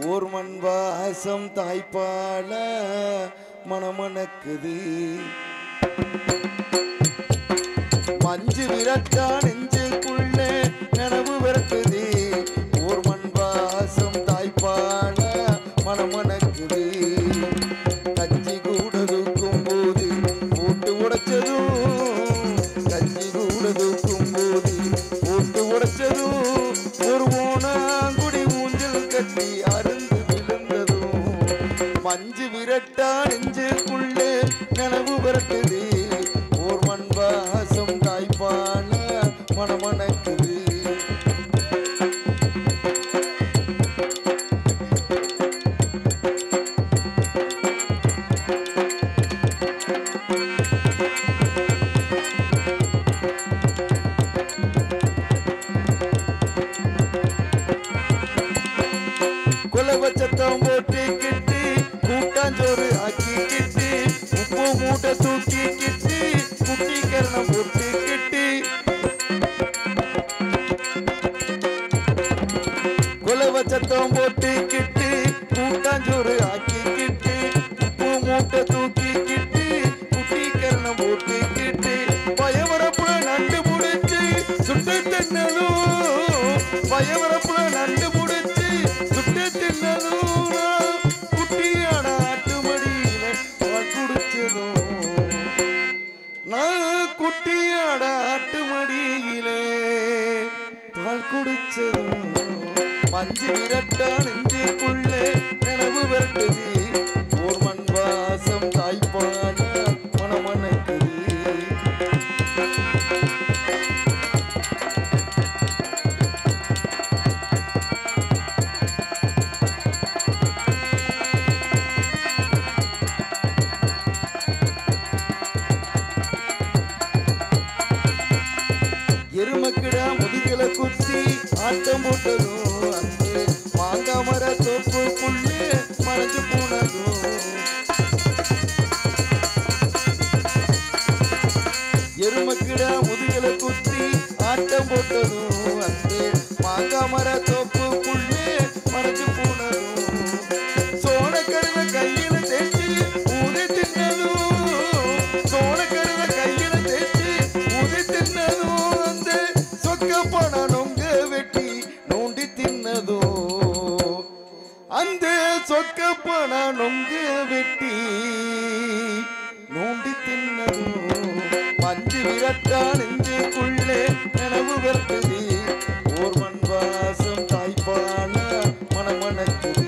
ஓர் மண் வாசம் தாய்ப்பால மணமணக்குது மஞ்சு விரட்டா நெஞ்சுக்குள்ளே நனவு விரட்டுது ஓர் மண் வாசம் தாய்ப்பால மணமணக்குது கஞ்சி கூட தூக்கும் போது போட்டு உடைச்சதும் கஞ்சி கூட தூக்கும் போது போட்டு உடைச்சதும் ஒரு ஓனாங்குடி ஊஞ்சல் கட்டி அருந்து விழுந்ததும் மஞ்சு விரட்டா நெஞ்சுக்குள்ளே நனவு விரட்டுது ஓர் மண் வாசம் தாய்ப்பால மணமணக்குது குலவச்சத்தம் போட்டுக்கிட்டு கூட்டாஞ்சோறு ஆக்கிக்கிட்டு உப்பு மூட்டை தூக்கிக்கிட்டு குட்டி கரணம் போட்டுக்கிட்டு குலவச்சத்தம் போட்டுக்கிட்டு கூட்டாஞ்சோறு ஆக்கிக்கிட்டு உப்பு மூட்டை தூக்கிக்கிட்டு குட்டி கரணம் போட்டுக்கிட்டு பயவரப்புல நண்டு முடிச்சு சுட்டு தின்னதும் பயவரப்புல நண்டு முடிச்சு சுட்டு தின்னதும் குட்டியான ஆட்டுமடியில பால் குடிச்சதும் நான் குட்டியாட ஆட்டுமடியிலே பால் குடிச்சதும் மஞ்சு விரட்டா நெஞ்சுக்குள்ளே நினைவு விரட்டுது ஓர் மண் வாசம் தாய்ப்பால மணமணக்குது எருமக்கிடா முதுகில குத்தி ஆட்டம் போட்டதும் அந்த மாங்காய் மர தோப்பு புள்ளு மறைஞ்சு போனதும் எருமக்கிடா முதுகில குத்தி ஆட்டம் போட்டதும் அந்த மாங்காய் மர தோப்பு புள்ளு மறைஞ்சு போனதும் சோளக்கருவை கையில தேய்ச்சி ஊதி தின்னதும் சோளக்கருவை கையில தேய்ச்சி ஊதி தின்னதும் சொக்கப்பன நொங்க வெட்டி நோண்டி தின்னதோ அந்த சொக்கப்பன நொங்க வெட்டி நோண்டி தின்னதோ மஞ்சு விரட்டா நெஞ்சுக்குள்ளே நினைவு விரட்டுது ஓர் மண் வாசம் தாய்ப்பால மணமணக்குது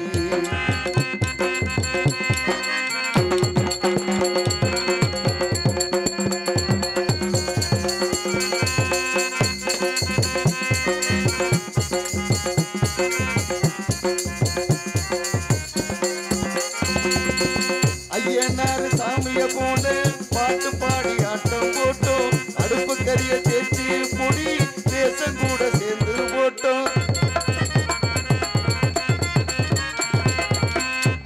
ஐயனார் சாமிய போல பாட்டு பாடி ஆட்டம் போட்டோம் அடுப்பு கரிய தேய்ச்சி பொடி தேசம் கூட சேர்ந்து போட்டோம்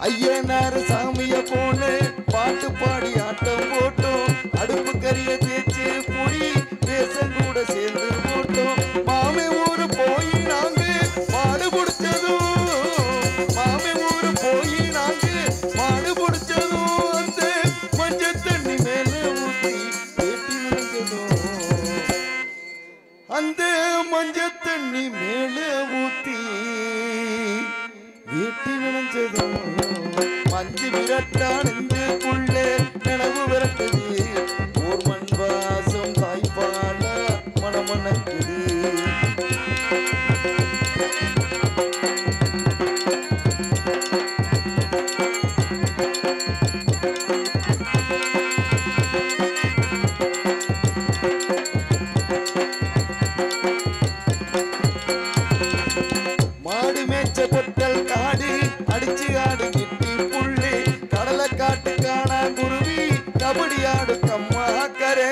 ஐயனார் சாமிய போல பாட்டு பாடி ஆட்டம் போட்டோம் அடுப்பு கரிய தேய்ச்சி பொடி தேசம் கூட சேர்ந்து போட்டோம் மாமே ஊரு போய் நாங்க மாடு பிடிச்சதும் மாமே ஊரு போய் நாங்க மாடு பிடிச்சதும் அந்த மஞ்சள் தண்ணி மேல ஊத்தி வேட்டி விழுந்ததும் அந்த மஞ்சள் தண்ணி மேல ஊத்தி வேட்டி விழுந்ததும் மஞ்சு விரட்டா நெஞ்சுக்குள்ளே நினைவு விரட்டுது ஓர் மண் வாசம் தாய்ப்பால மணமணக்குது மாடு மேய்ச்ச பொட்டல் காடு அடிச்சு ஆடு கிட்டி புள்ளி கடலை காட்டு காணா குருவி கபடி ஆடு கம்மாக்கரே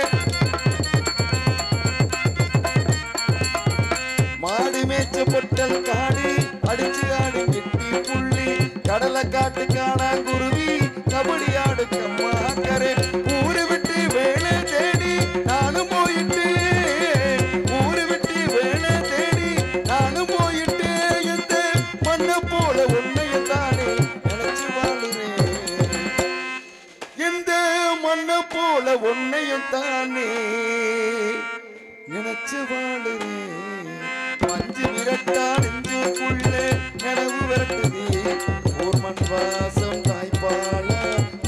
மாடு மேய்ச்ச பொட்டல் காடு அடிச்சு ஆடு கிட்டி புள்ளி கடலை காட்டு காணா குருவி கபடி ஆடு கம்மாக்கரே ஊரு விட்டு வேலை தேடி நானும் போயிட்டு ஊரு விட்டு வேலை தேடி நானும் போயிட்டு எந்த மண்ண போல உன்னை விரட்டா நெஞ்சுக்குள்ளே நினைவு விரட்டுதே ஊர் மண் வாசம் தாய்ப்பால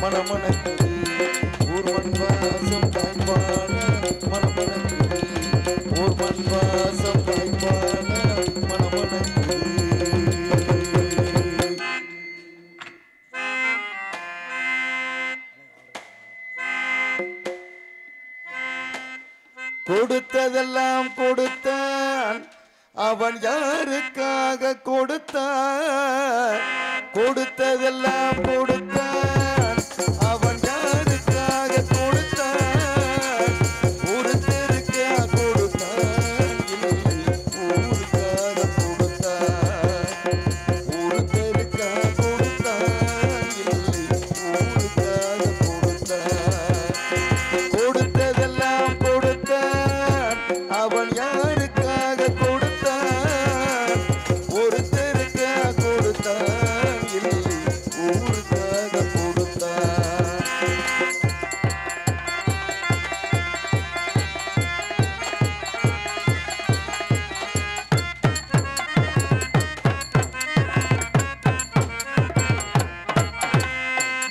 மனமணக்குது ஊர் மண் வாசம் தாய்ப்பால மனமணக்குது ஊர் மண் வாசம் தாய்ப்பால மனமணக்குது கொடுத்ததெல்லாம் கொடுத்தான் அவன் யாருக்காக கொடுத்தான் கொடுத்ததெல்லாம் கொடுத்தான் அவன் யாருக்காக கொடுத்தான் ஒருத்தருக்கா கொடுத்தான் இல்லை ஊருக்காக கொடுத்தான் ஒருத்தருக்கா கொடுத்தான் இல்லை ஊருக்காக கொடுத்தான் கொடுத்ததெல்லாம் கொடுத்தான் அவன் யாருக்காக கொடுத்தான் ஒருத்தருக்கா கொடுத்தான் இல்லை ஊருக்காக கொடுத்தான்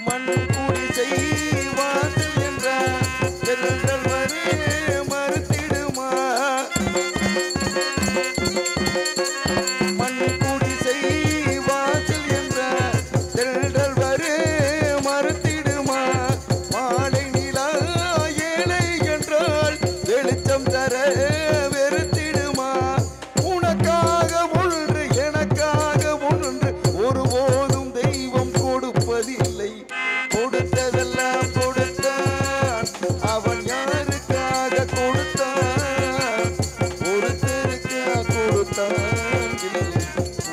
மண் குடிசை வாசல் என்றார் செல்கள் வரே மறுத்திடுமா மண் குடிசை வாசல் என்றார் செல்கள் வரே மறுத்திடுமா மாலை நிலா ஏழை என்றால் வெளிச்சம் தர வெறுத்திடுமா உனக்காக ஒன்று எனக்காக ஒன்று ஒருபோதும் தெய்வம் கொடுப்பதில்லை கொடுத்ததெல்லாம் கொடுத்தான் அவன் யாருக்காக கொடுத்தான் ஒருத்தருக்கா கொடுத்தான் இல்லை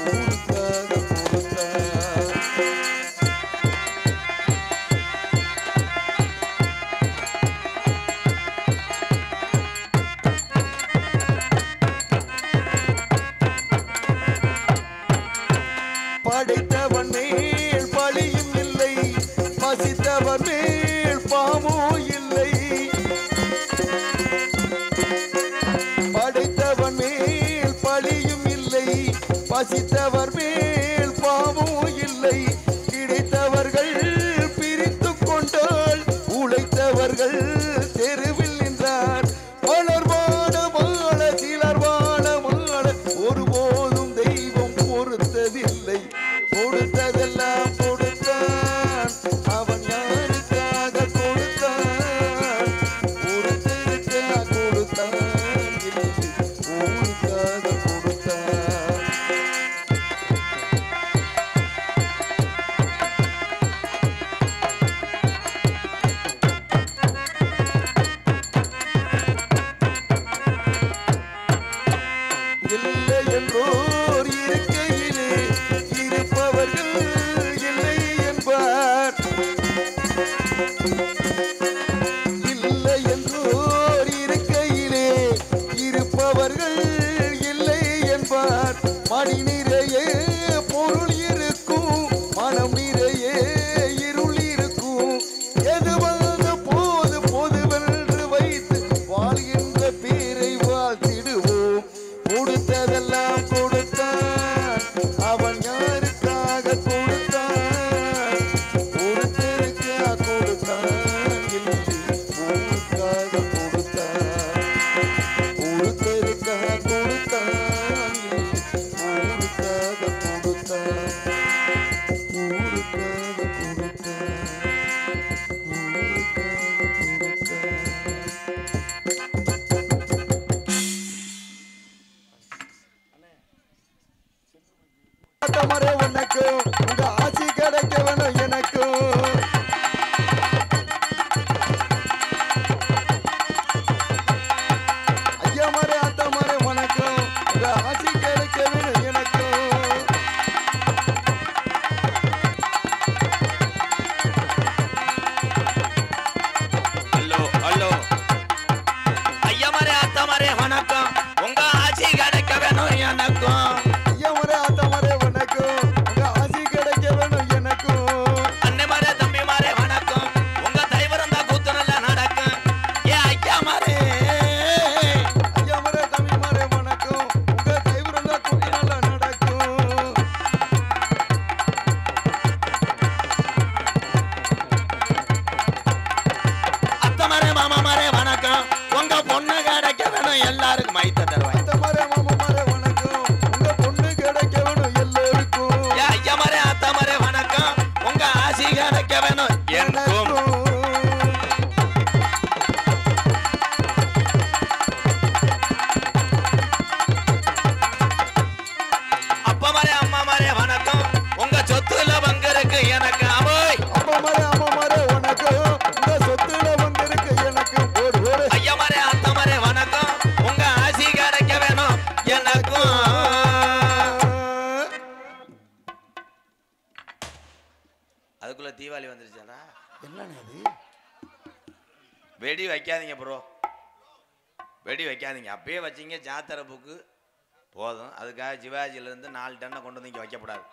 ஊருக்காக கொடுத்தான் படைத்தவன் மேல் பழியும் இல்லை பசித்தவன் மேல் பாவோ இல்லை படைத்தவன் மேல் பழியும் இல்லை பசித்தவர் மேல் பாவோ இல்லை கிடைத்தவர்கள் பிரித்து கொண்டால் உழைத்தவர்கள் தெருவில் நின்றார் பலர் வாழ வாழ சிலர் வாழ வாழ ஒருபோதும் தெய்வம் பொறுத்ததில்லை கொடுத்ததெல்லாம் கொடுத்தான் அவன் யாருக்காக கொடுத்தான் ஒருத்தருக்கா கொடுத்தான் இல்லை ஊருக்காக கொடுத்தான் இல்லை என்றோர் இருக்கையிலே இருப்பவர்கள் இல்லை என்பார் இல்லை என்றோர் இருக்கையிலே இருப்பவர்கள் இல்லை என்பார் மணி நிறைய பொருள் இருக்கும் மனம் நிறைய இருள் இருக்கும் எது வந்த போது பொதுவென்று வைத்து வாழ்கின்ற பேரை வாழ்த்திடுவோம் கொடுத்ததெல்லாம் கொடுத்தான் அவன் யாருக்காக கொடுத்தான் ஒருத்தருக்கா கொடுத்தான் இல்லை ஊருக்காக கொடுத்தான் ஒருத்தருக்கா கொடுத்தான் இல்லை ஊருக்காக கொடுத்தான் ஊருக்காக கொடுத்தான் மறை உனக்கு உங்க ஆசி கிடைக்க வேணும் எனக்கு ஐயா மறை அத்த மறை உனக்கு உங்க ஆசி கிடைக்க வேணும் எனக்கு ஹலோ ஹலோ ஐயா மறை அத்த மறை வணக்கம் உங்க ஆசி கிடைக்க வேணும் எனக்கும் ஐயா மறை அத்த மறை உனக்கு உங்க ஆசி கிடைக்க வேணும் எனக்கு அண்ணே மறை தம்பி மறை வணக்கம் உங்க தைவரம் தான் கூத்து நல்லா நடக்கும் ஏ ஐயா மறை ஐயா மறை தம்பி மறை வணக்கம் உங்க தைவரம் தான் கூத்து அதுக்குள்ள தீபாவளி வந்துருச்சாடா. என்னன்னு அது? வெடி வைக்காதீங்க ப்ரோ, வெடி வைக்காதீங்க. அப்பயே வச்சிங்க ஜாத்திரை புக்கு போதும். அதுக்காக சிவாஜியிலேருந்து 4 டன்னை கொண்டு வந்து இங்கே வைக்கப்படாது.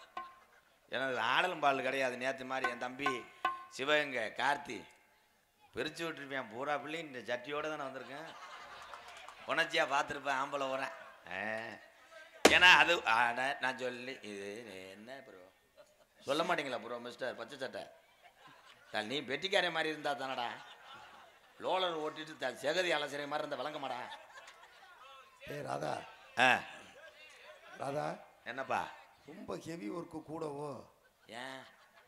ஏன்னா ஆடலும் பால் கிடையாது. நேற்று மாதிரி என் தம்பி சிவகங்கை கார்த்தி பிரித்து விட்டுருப்பேன் பூரா பிள்ளை. இந்த சட்டியோடு தானே வந்திருக்கேன். உணர்ச்சியாக பார்த்துருப்பேன் ஆம்பளை வரேன். ஏன்னா அது நான் சொல்லி இது என்ன ப்ரோ சொல்ல மாட்டீங்களா ப்ரோ மிஸ்டர் பச்சை சட்டை? நீ பெட்டிக்காரே மாதிரி இருந்தா தானடா லோலர் ஓட்டிட்டு செகதி அலசரை மாதிரி இருந்தா விளங்க மாடா. ராதா ராதா என்னப்பா ரொம்ப ஹெவி ஒர்க்கு கூடவோ? ஏன்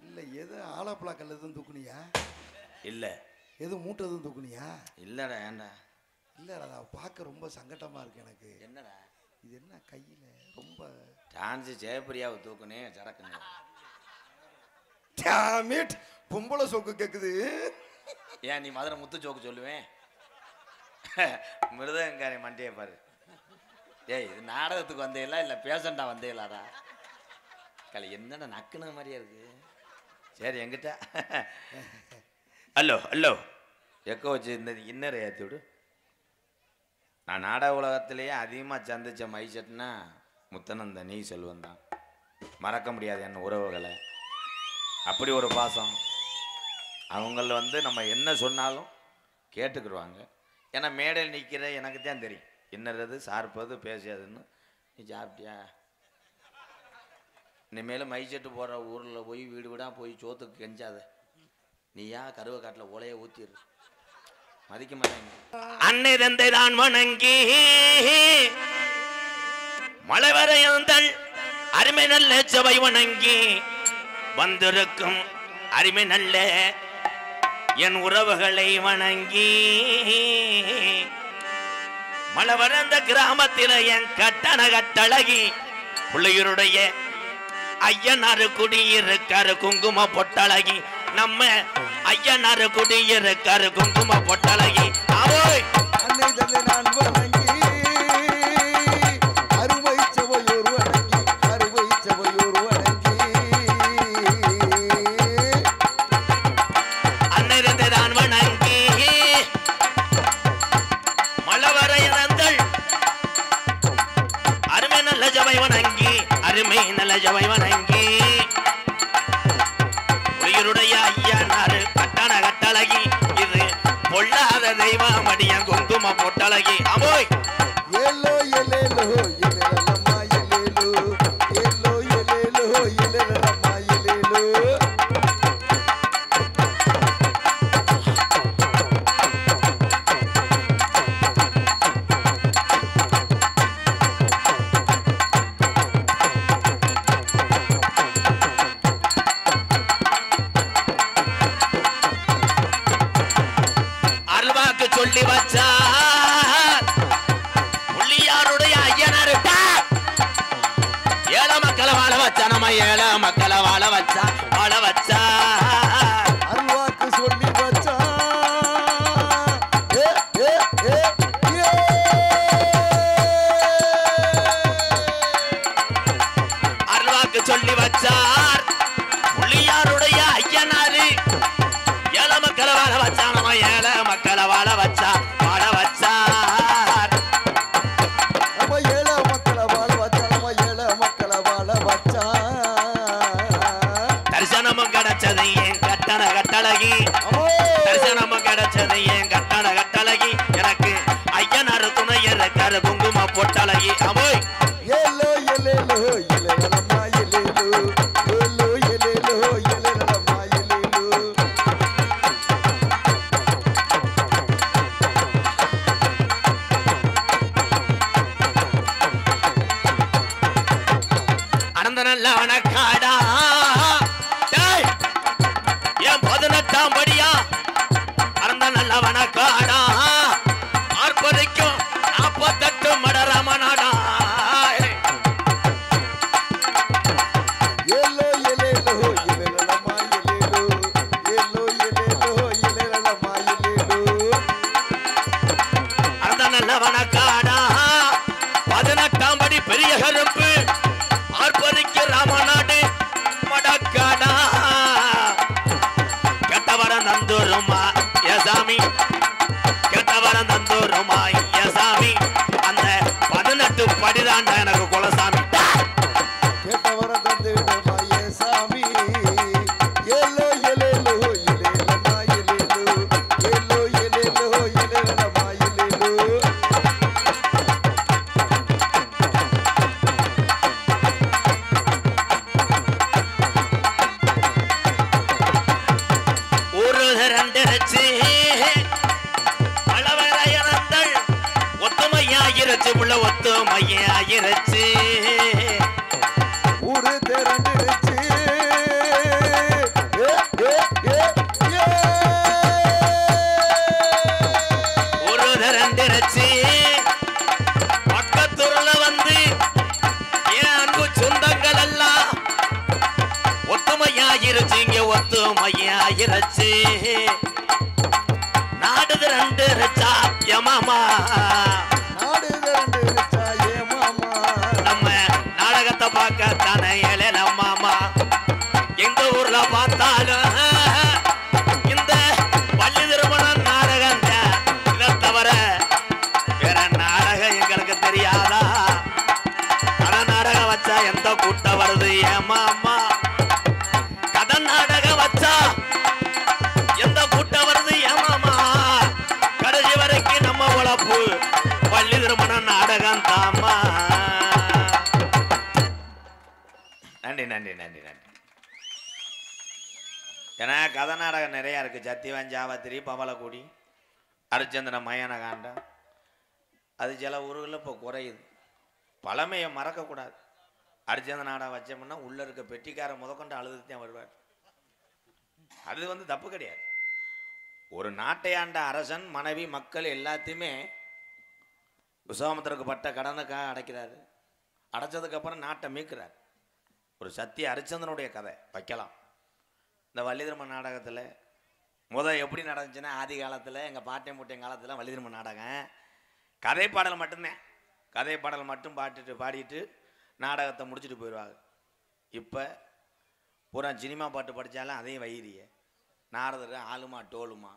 இல்லை எது ஆலப்பழா கல் எதுவும் தூக்குனியா? இல்லை. எது மூட்டை எதுவும் தூக்குனியா? இல்லைடா. ஏன்டா? இல்லை ராதா பார்க்க ரொம்ப சங்கட்டமாக இருக்கு எனக்கு. என்னடா இது என்ன கையில் ரொம்ப டான்ஸு ஜெயப்பிரியாவை தூக்குனே சடக்குன்னு பொம்பளை சோக்கு கேட்குது. ஏன் நீ மதுரை முத்து சோக்கு சொல்லுவேன்? மிருதங்காரி மண்டியை பாரு. ஏய் இது நாடகத்துக்கு வந்தேங்களா இல்லை பேஷண்டா வந்தேங்களாடா? கலை என்னடா நக்குன மாதிரியா இருக்கு. சரி எங்கிட்ட ஹலோ ஹலோ எக்கோ வச்சு இந்த இன்னரை ஏற்றி விடு. நான் நாடக உலகத்திலேயே அதிகமாக சந்தித்த மைசெட்னா முத்தனந்த நீ செல்வன் தான். மறக்க முடியாது என் உறவுகளை. அப்படி ஒரு பாசம். அவங்கள வந்து நம்ம என்ன சொன்னாலும் கேட்டுக்கிடுவாங்க. ஏன்னா மேடையில் நிற்கிற எனக்கு தான் தெரியும் என்னது சார்பது பேசியாதுன்னு. நீ சாப்பிட்டியா? இனிமேல் மைசெட்டு போகிற ஊரில் போய் வீடு வீடாக போய் சோத்துக்கு கெஞ்சாத. நீயா கருவை காட்டில் ஓலையை ஊற்றிடு. மதிக்க மாட்டேங்க. அன்னை தந்தை தான் வணங்கி மழை வரையந்தள் அருமை நல்ல சபை வணங்கி வந்திருக்கும் அருமை நல்ல என் உறவுகளை வணங்கி மழை வறந்த கிராமத்தில் என் கட்டண கட்டழகி பிள்ளையருடைய ஐயனாறு குடியிருக்காரு குங்கும பொட்டழகி. நம்ம ஐயனாறு குடியிருக்காரு குங்கும பொட்டழகி. அவோய் அன்னை தந்தை நான் வணங்கி அருமை சபையோர் வணங்கி அருமை சபையோர் வணங்கி அன்னை தந்தை நான் வணங்கி மலவரை இறந்தள் அருமை நல்ல ஜபை வணங்கி அருமை நல்ல ஜபை வணங்கி உயிருடைய ஐயனாரு கட்டண கட்டழகி. இது பொல்லாத தெய்வம் அடிய குங்கும பொட்டழகி. அமோய் ஏலோ எலேலோ எலேலம்மா எலேலோ ஏலோ எலேலோ எலேலம்மா எலேலோ. அருள்வாக்கு சொல்லி வச்சா புள்ளியாருடைய ஐயனாருக்கா ஏழை மக்களை வாழ வச்சா. நம்ம ஏழை மக்களை வாழ வச்சா வாழ வச்சா. அருள்வாக்கு சொல்லி வச்சா. ஏ ஏ ஏ ஏ அருள்வாக்கு சொல்லி வச்சார் புள்ளியாருடைய ஐயனாரு ஏழை மக்களை வாழ வச்சா. நம்ம ஏழை மக்களை வாழ வச்சா வாழ வச்சார். நம்ம ஏழை மக்களை வாழ வச்சா நம்ம ஏழை மக்களை வாழ வச்சா. தரிசனமும் கிடைச்சது என் கட்டண கட்டழகி. தரிசனமும் கிடைச்சது என் கட்டண கட்டழகி. எனக்கு ஐயனாரு துணையர் கரு குங்கும பொட்டழகி. அமோய் ஏலோ எலேலோ எலேலம்மா எலேலோ ஏலோ எலேலோ எலேலம்மா எலேலோ. அனந்த நல்ல வணக்காடா என் 18ஆம் படியா அனந்த நல்ல வணக்காடா ஆர்ப்பரிக்கும் 48 மடராமனாடா. ஏலோ எலேலோ எலேலம்மா எலேலோ ஏலோ எலேலோ எலேலம்மா எலேலோ. அனந்த நல்ல வணக்காடா 18ஆம் படி பெரிய கருப்பு ஆர்ப்பரிக்க ராமநாடு மடக்காடா. முத்து மையாயிருச்சு நாடுது ரெண்டு ரிச்சா எமாமா நாடு திரண்டு இருச்சா ஏமாமா நம்ம நாடகத்தை பார்க்க தானே ஏழை நம்மாமா எந்த ஊர்ல பார்த்தாலும் இந்த பள்ளி திருமணம் நாடகம் இதை தவிர வேற நாடகம் எங்களுக்கு தெரியாதா கதை நாடகம் வச்சா எந்த கூட்டம் வருது ஏமாமா கதை நாடகம் வச்சா எந்த கூட்டம் வருது ஏமாமா கடைசி வரைக்கும் நம்ம உழப்பு பள்ளி திருமணம் நாடகம் தாமா நன்றி நன்றி நன்றி நன்றி ஏன்னா கதை நாடகம் நிறையா இருக்குது சத்தியவான் ஜாவத்திரி பவளக்குடி அரிச்சந்திரன் மயான காண்டம் அது சில ஊர்களில் இப்போ குறையுது பழமையை மறக்கக்கூடாது அரிச்சந்திர நாடகம் வச்சோம்னா உள்ளே இருக்க பெட்டிக்கார முதற்கொண்டு அழுதுட்டு தான் வருவார் அது வந்து தப்பு கிடையாது ஒரு நாட்டை ஆண்ட அரசன் மனைவி மக்கள் எல்லாத்தையுமே விஸ்வாமித்திரருக்கு பட்ட கடனுக்காக அடைக்கிறாரு அடைச்சதுக்கப்புறம் நாட்டை மீட்கிறார் ஒரு சத்திய அரிச்சந்திரனுடைய கதை வைக்கலாம் இந்த வள்ளிதிரும நாடகத்தில் எப்படி நடந்துச்சுன்னா ஆதி காலத்தில் எங்கள் பாட்டை மூட்டையும் காலத்தில் வள்ளிதிரும நாடகம் கதை பாடல் மட்டும்தான் கதை பாடல் மட்டும் பாடிட்டு நாடகத்தை முடிச்சுட்டு போயிடுவாங்க இப்போ பூரா சினிமா பாட்டு படித்தாலும் அதையும் வயிறிய நாரதர் ஆளுமா டோலுமா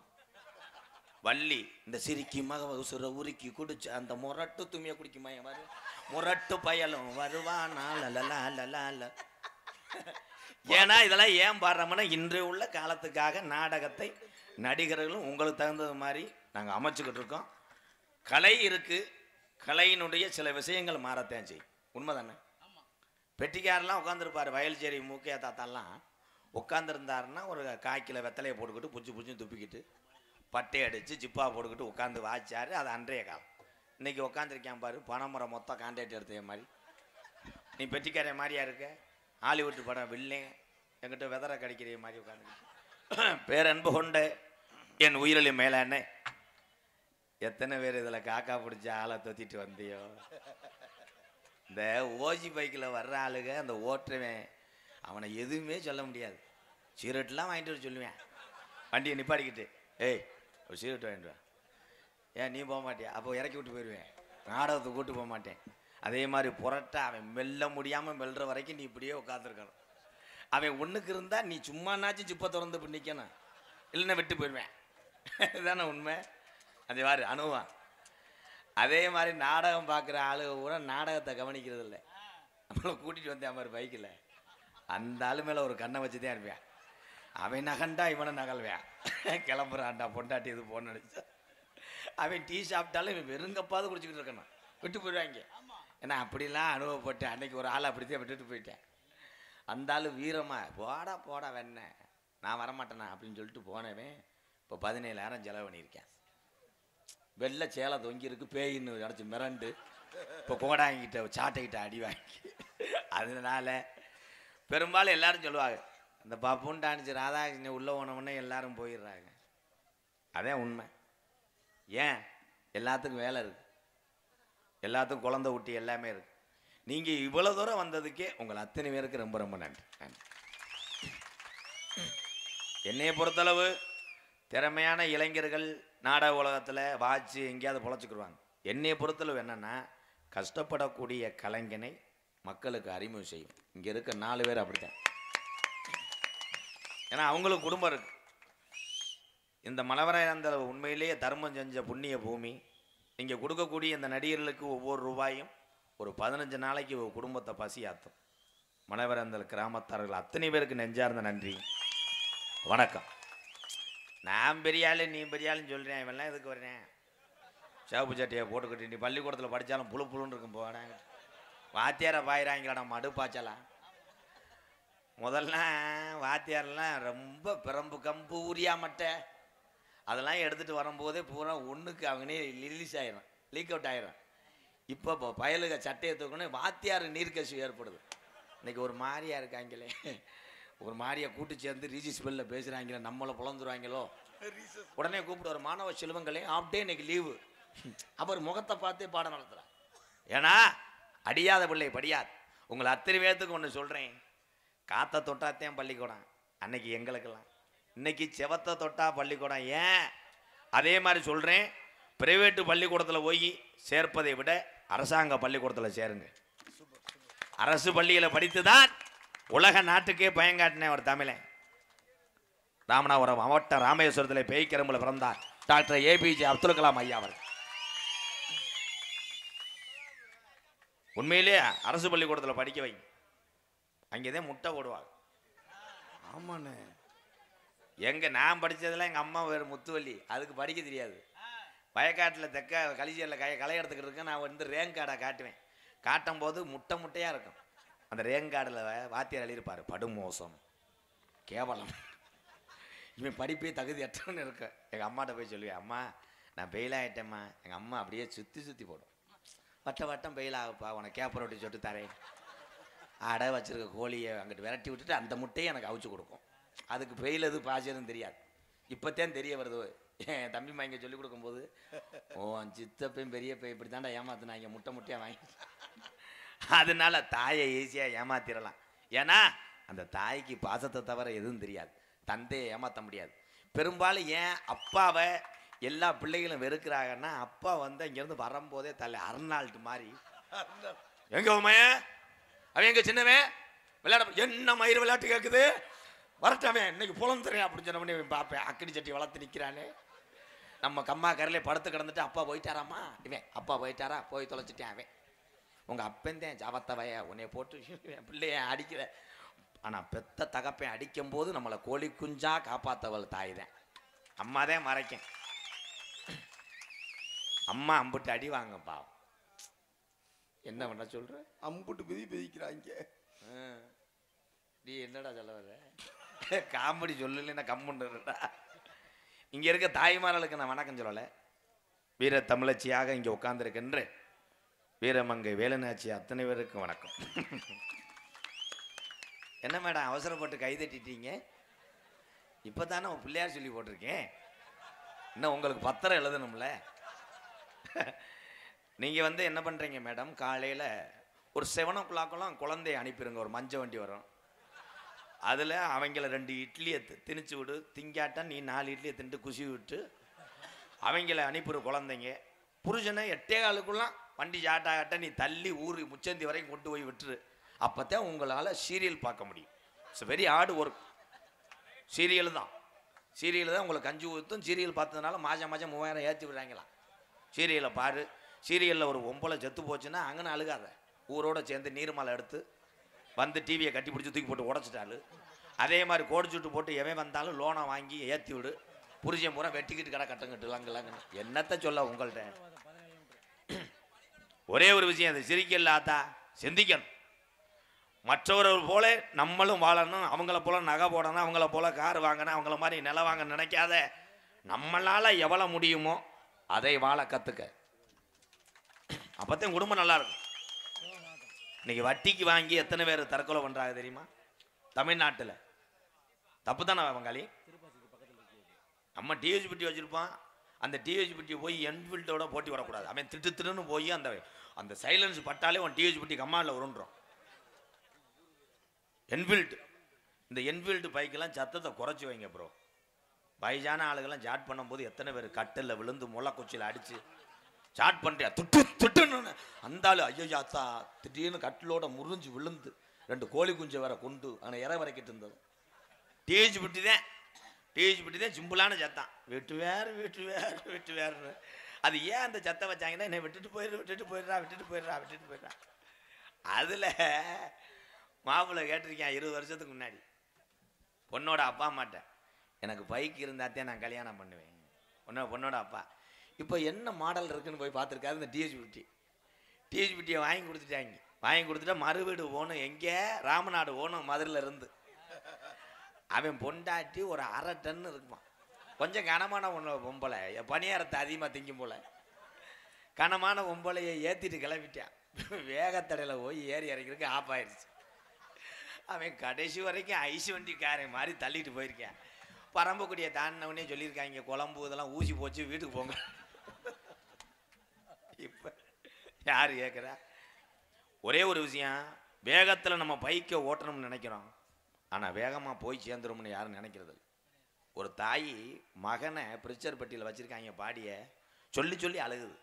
வள்ளி இந்த சிரிக்குமா உசுர உருக்கி குடிச்சு அந்த முரட்டு துணியை குடிக்குமா மாதிரி முரட்டு பயலும் வருவானா லலலா ஏன்னா இதெல்லாம் ஏன் பாடுறோம்னா இன்றைய உள்ள காலத்துக்காக நாடகத்தை நடிகர்களும் உங்களுக்கு தகுந்தது மாதிரி நாங்கள் அமைச்சுக்கிட்டு இருக்கோம் கலை இருக்கு கலையினுடைய சில விஷயங்கள் மாறத்தான் செய்யும் உண்மைதானே பெட்டிக்காரெல்லாம் உட்காந்துருப்பார் வயல்சேரி மூக்கையா தாத்தாலாம் உட்காந்துருந்தாருன்னா ஒரு காய்க்கில் வெத்தலையை போட்டுக்கிட்டு புச்சு துப்பிக்கிட்டு பட்டையை அடித்து ஜிப்பா போட்டுக்கிட்டு உட்காந்து வாய்ச்சாரு அது அன்றைய காலம் இன்னைக்கு உட்காந்துருக்கேன் பாரு பனைமுறை மொத்தம் கான்ட்ராக்ட் எடுத்த மாதிரி நீ பெட்டிக்கார மாதிரியா இருக்க ஹாலிவுட் படம் வில்லேன் என்கிட்ட வெதரை கடிக்கிற மாதிரி உட்காந்து பேரன்பு கொண்ட என் உயிரிழி மேலானே எத்தனை பேர் இதில் காக்கா பிடிச்ச ஆளை தொத்திட்டு வந்தியோ இந்த ஓஜி பைக்கில் வர்ற ஆளுங்க அந்த ஓட்டுறவன் அவனை எதுவுமே சொல்ல முடியாது சீரட்லாம் வாங்கிட்டு வர சொல்லுவேன் வண்டியை நிப்பாடிக்கிட்டு ஏய் ஒரு சீரட் வாங்கிட்டு வா ஏன் நீ போக மாட்டியா அப்போ இறக்கி விட்டு போயிடுவேன் நாடகத்தை கூட்டு போக மாட்டேன் அதே மாதிரி புரட்ட அவன் மெல்ல முடியாமல் மெல்ற வரைக்கும் நீ இப்படியே உட்காந்துருக்கணும் அவன் ஒன்றுக்கு இருந்தால் நீ சும்மானாச்சும் சிப்பை திறந்து இப்படி நிற்கணும் இல்லைன்னா விட்டு போயிடுவேன் இதுதானே உண்மை அதே மாதிரி அனுபவம் அதே மாதிரி நாடகம் பார்க்குற ஆளுக கூட நாடகத்தை கவனிக்கிறது இல்லை நம்மளை கூட்டிகிட்டு வந்தேன் மாதிரி பைக்கில் அந்த ஆளு மேலே ஒரு கண்ணை வச்சு தான் இருப்பேன் அவன் நகண்டா இவனை நகல்வேன் கிளம்புறான்டா பொண்டாட்டி இது போன நினச்சா அவன் டீ சாப்பிட்டாலும் இவன் வெறுங்கப்பாவது குடிச்சிக்கிட்டு இருக்கணும் விட்டு போயிடுவாங்க ஏன்னா அப்படிலாம் அனுபவப்பட்டு அன்னைக்கு ஒரு ஆள் அப்படித்தான் விட்டுட்டு போயிட்டேன் அந்த ஆள் வீரமாக போடா வெண்ண நான் வரமாட்டேனா அப்படின்னு சொல்லிட்டு போனவன் இப்போ 17,000 செலவு பண்ணியிருக்கேன் வெள்ளை சேலை தொங்கியிருக்கு பேயின்னு அடைச்சி மிரண்டு இப்போ கோடாங்கிட்ட சாட்டைக்கிட்ட அடி வாங்கி அதனால பெரும்பாலும் எல்லாரும் சொல்லுவாங்க இந்த பப்புன்னு டானிச்சு ராதாகிருஷ்ணன் உள்ளே போனவுடனே எல்லாரும் போயிடுறாங்க அதான் உண்மை ஏன் எல்லாத்துக்கும் வேலை இருக்குது எல்லாத்துக்கும் குழந்தை ஊட்டி எல்லாமே இருக்கு நீங்கள் இவ்வளோ தூரம் வந்ததுக்கே உங்கள் அத்தனை பேருக்கு ரொம்ப ரொம்ப நன்றி நன்றி என்னையை பொறுத்தளவு திறமையான இளைஞர்கள் நாடக உலகத்தில் வாட்சி எங்கேயாவது பொழைச்சிக்கிடுவாங்க என்னையை பொறுத்தளவு என்னென்னா கஷ்டப்படக்கூடிய கலைஞனை மக்களுக்கு அறிமுகம் செய்யும் இங்கே இருக்க 4 பேர் அப்படித்தான் ஏன்னா அவங்களுக்கு குடும்பம் இருக்கு இந்த மலவராயந்த உண்மையிலேயே தர்மம் செஞ்ச புண்ணிய பூமி இங்கே கொடுக்கக்கூடிய இந்த நடிகர்களுக்கு ஒவ்வொரு ரூபாயும் ஒரு 15 நாளைக்கு ஒரு குடும்பத்தை பசியாற்றும் மலவராயந்தல் கிராமத்தார்கள் அத்தனை பேருக்கு நெஞ்சார்ந்த நன்றி வணக்கம் நான் பெரியாள் நீ பெரியாளுன்னு சொல்கிறேன் இவெல்லாம் எதுக்கு வர்றேன் சேப்பு சட்டையை போட்டுக்கிட்டு நீ பள்ளிக்கூடத்தில் படித்தாலும் புழுன்னு இருக்கும் போடாங்க வாத்தியாரை பாயிறாங்களாடா மடு பாய்ச்சலாம் முதல்ல வாத்தியாரெல்லாம் ரொம்ப பிரம்பு கம்பு ஊரியா மட்டை அதெல்லாம் எடுத்துகிட்டு வரும்போதே பூரா ஒன்றுக்கு அவனே ரிலீஸ் ஆயிடும் லீக் அவுட் ஆயிடும் இப்போ பயலுக சட்டையை தூக்கணும் வாத்தியார் நீர்க்கசிவு ஏற்படுது இன்றைக்கி ஒரு மாதிரியா இருக்காங்களே ஒரு மாதிரியா கூட்டு சேர்ந்து ரீஜிஸ் பெல்லில் பேசுகிறாங்களே நம்மளை புலந்துருவாங்களோ உடனே கூப்பிட்டு ஒரு மாணவ செல்வங்களே ஆஃப் டே இன்னைக்கு லீவு அப்புறம் முகத்தை பார்த்தே பாடம் நடத்துகிறான் ஏன்னா அடியாத பிள்ளை படியாது உங்களை அத்தனை பேர்த்துக்கு ஒன்று சொல்கிறேன் காற்றை தொட்டாத்தேன் பள்ளிக்கூடம் அன்னைக்கு எங்களுக்கெல்லாம். இன்னைக்கு செவத்தை தொட்டா பள்ளிக்கூடம். ஏன் அதே மாதிரி சொல்கிறேன், பிரைவேட்டு பள்ளிக்கூடத்தில் போய் சேர்ப்பதை விட அரசாங்க பள்ளிக்கூடத்தில் சேருங்க. அரசு பள்ளியில் படித்து தான் உலக நாட்டுக்கே பயங்காட்டினேன் ஒரு தமிழன். ராமநாதபுரம் மாவட்டம் ராமேஸ்வரத்தில் பேய்க்கரம்புல பிறந்தார் டாக்டர் ஏபிஜே அப்துல் கலாம் ஐயா அவர். உண்மையிலே அரசு பள்ளிக்கூடத்தில் படிக்க வை, அங்கேதான் முட்டை போடுவாங்க. ஆமாண்ணே. எங்க நான் படித்ததில் எங்கள் அம்மா வேறு முத்துவள்ளி, அதுக்கு படிக்க தெரியாது. வயக்காட்டில் தெக்க கலிஜியில் களை எடுத்துக்கிட்டு இருக்கேன். நான் வந்து ரேங்க் கார்டை காட்டுவேன். காட்டும் போது முட்டை முட்டையாக இருக்கும். அந்த ரேங்க் கார்டில் வாத்தியார் எழுதியிருப்பார், படுமோசம், கேவலம், இவன் படிப்பே தகுதி அற்றன்னு இருக்கு. எங்கள் அம்மாட்ட போய் சொல்லுவேன், அம்மா நான் பெயில் ஆகிட்டேம்மா. எங்கள் அம்மா அப்படியே சுற்றி போடும், வட்ட வட்டம் பெயில் ஆகுப்பா, உனக்கு கேப்பர் ரொட்டி சொட்டு தரேன். அடை வச்சிருக்க கோழியை அங்கிட்டு விரட்டி விட்டுட்டு அந்த முட்டையை எனக்கு அவிச்சு கொடுக்கும். அதுக்கு பெயில் எது பாசியதுன்னு தெரியாது. இப்போத்தான் தெரிய வருது. என் தம்பி மா இங்கே சொல்லிக் கொடுக்கும்போது, ஓ சித்தப்பையும் பெரிய பை இப்படி தாண்டா ஏமாத்தினாங்க, முட்டை முட்டையாக வாங்கி. அதனால தாயை ஈஸியாக ஏமாத்திடலாம். ஏன்னா அந்த தாய்க்கு பாசத்தை தவிர எதுவும் தெரியாது. தந்தையை ஏமாற்ற முடியாது. பெரும்பாலும் ஏன் அப்பாவை எல்லா பிள்ளைகளும் வெறுக்கிறாங்கன்னா, அப்பா வந்து இங்கேருந்து வரும்போதே தலை அர்னால்டு மாதிரி, எங்க உமைய அவன் எங்க சின்னவன் விளையாட, என்ன மயிறு விளையாட்டு கேட்குது, வரட்டாமே இன்னைக்கு புலந்துறேன் அப்படின்னு சொன்ன பார்ப்பேன். அக்கடி சட்டி வளர்த்து நிற்கிறானே. நம்ம கம்மா கரையிலே படுத்து கிடந்துட்டு அப்பா போயிட்டாராம்மா, இவன் அப்பா போயிட்டாரா, போய் தொலைச்சிட்டேன். அவன் உங்கள் அப்பந்தேன் ஜாவத்தவைய உன்னைய போட்டு என் பிள்ளைய அடிக்கிற. ஆனால் பெத்த தகப்பேன் அடிக்கும் போது நம்மளை கோழி குஞ்சா காப்பாற்றவள் தாய் தான். அம்மா தான் மறைக்கேன். அம்மா அம்புட்டு அடி வாங்க பாவம். என்ன பண்ண சொல்ற, அம்புட்டு பிதிக்கிறாங்க. நீ என்னடா சொல்ல வர, காமெடி சொல்லலைன்னா கம்முன்னுடா. இங்கே இருக்க தாய்மார்களுக்கு நான் வணக்கம் சொல்லலை. வீர தமிழச்சியாக இங்கே உட்கார்ந்துருக்கின்ற வீரமங்கை வேலுநாச்சி அத்தனை பேருக்கும் வணக்கம். என்ன மேடம் அவசரப்பட்டு கை தட்டிட்டீங்க? இப்போ தானே உன் பிள்ளையார் சொல்லி போட்டிருக்கேன். இன்னும் உங்களுக்கு பத்திரம் எழுதணும்ல. நீங்கள் வந்து என்ன பண்ணுறீங்க மேடம், காலையில் ஒரு 7 o'clock குழந்தைய அனுப்பிடுங்க. ஒரு மஞ்சள் வண்டி வரும், அதில் அவங்கள 2 இட்லியை திணிச்சு விடு. திங்காட்டம் நீ 4 இட்லியை தின்ட்டு குசி விட்டு அவங்கள அனுப்பிடு. குழந்தைங்க புருஷனை 8:15 வண்டி ஜாட்டாகட்ட நீ தள்ளி ஊர் முச்சந்தி வரைக்கும் கொண்டு போய் விட்டுரு. அப்போ தான் உங்களால் சீரியல் பார்க்க முடியும். It's very hard work. Serial தான் உங்களுக்கு கஞ்சி ஊற்றும். சீரியல் பார்த்ததுனால மாதம் 3000 ஏற்றி விடுறாங்களாம். சீரியலை பாரு. சீரியலில் ஒரு ஒம்பளை செத்து போச்சுன்னா அங்கன்னு அழுகாத, ஊரோடு சேர்ந்து நீர்மலை எடுத்து வந்து டிவியை கட்டி பிடிச்சி தூக்கி போட்டு உடச்சிட்டாரு. அதே மாதிரி கோடிச்சுட்டு போட்டு எவன் வந்தாலும் லோனை வாங்கி ஏற்றி விடு. புரிஜன் பூரா வெட்டிக்கிட்டு கடை கட்டங்கட்டுலாங்கலாங்க. என்னத்தை சொல்ல உங்கள்கிட்ட. ஒரே ஒரு விஷயம், அது சிரிக்கல ஆத்தா, சிந்திக்கணும். மற்றவர்கள் போல நம்மளும் வாழணும். அவங்கள போல நகை போடணும், அவங்கள போல கார் வாங்கணும், அவங்கள மாதிரி நிலம் வாங்க நினைக்காத. நம்மளால் எவ்வளோ முடியுமோ அதை வாழ கற்றுக்க. அப்போத்தான் குடும்பம் நல்லா இருக்கும். இன்னைக்கு வட்டிக்கு வாங்கி எத்தனை பேர் தற்கொலை பண்ணுறாங்க தெரியுமா தமிழ்நாட்டில்? தப்பு தானே வங்காளி? நம்ம டிஹெச்பிடி வச்சுருப்பான். அந்த டிஹெச்பிடி போய் என்ஃபீல்டோட போட்டி வரக்கூடாது. அவன் திட்டுன்னு போய் அந்த சைலன்ஸ் பட்டாலே அவன் டிஹெச்பிடி கம்மாவில் உருண்டுறோம். என்ஃபீல்டு, இந்த என்ஃபீல்டு பைக்கெல்லாம் சத்தத்தை குறைச்சி வைங்க ப்ரோ. வயசான ஆளுகள்லாம் ஜாட் பண்ணும்போது எத்தனை பேர் கட்டில் விழுந்து முளைக்குச்சியில் அடித்து ஸ்டார்ட் பண்ணுறியா துட்டுன்னு அந்த ஆள் ஐயோ அத்தா திடீர்னு கட்டிலோட முறிஞ்சு விழுந்து 2 கோழி குஞ்சை வேற கொண்டு அங்கே இற வரைக்கிட்டு இருந்தது. டிஹெச்பிடி தான் சிம்பிளான சத்தம். வீட்டு வேறு. அது ஏன் அந்த சத்தம் வச்சாங்கன்னா என்னை விட்டுட்டு போயிடுறா. அதில் மாப்பிள்ளை கேட்டிருக்கேன் 20 வருஷத்துக்கு முன்னாடி பொண்ணோட அப்பா அம்மாட்ட, எனக்கு பைக் இருந்தாத்தே நான் கல்யாணம் பண்ணுவேன். பொண்ணோட அப்பா இப்போ என்ன மாடல் இருக்குன்னு போய் பார்த்துருக்காரு. இந்த டிஹெச்பிடியை வாங்கி கொடுத்துட்டாங்க. வாங்கி கொடுத்துட்டா மறு வீடு ஓணும். எங்கே? ராமநாடு ஓணும், மதுரையில் இருந்து. அவன் பொண்டாட்டி ஒரு 1/2 டன் இருக்குமா. கொஞ்சம் கனமான பொம்பளை, பணியாரத்தை அதிகமாக திங்கும் போல. கனமான பொம்பளையை ஏற்றிட்டு கிளம்பிட்டான். வேகத்தடையில் போய் ஏறி இறக்கிறதுக்கு ஆஃப் ஆயிடுச்சு. அவன் கடைசி வரைக்கும் ஐஸ் வண்டி காரை மாதிரி தள்ளிட்டு போயிருக்கேன். பரம்பக்குடியை தாண்டினவனே சொல்லியிருக்காங்க, குழம்பு இதெல்லாம் ஊசி போச்சு, வீட்டுக்கு போங்க. இப்போ யார் கேட்குறா? ஒரே ஒரு விஷயம், வேகத்தில் நம்ம பைக்கை ஓட்டணும்னு நினைக்கிறோம். ஆனால் வேகமாக போய் சேர்ந்துரும்னு யாரும் நினைக்கிறது. ஒரு தாய் மகனை பிரிச்சர் பெட்டியில் வச்சுருக்காங்க பாடிய சொல்லி சொல்லி அழுகுது.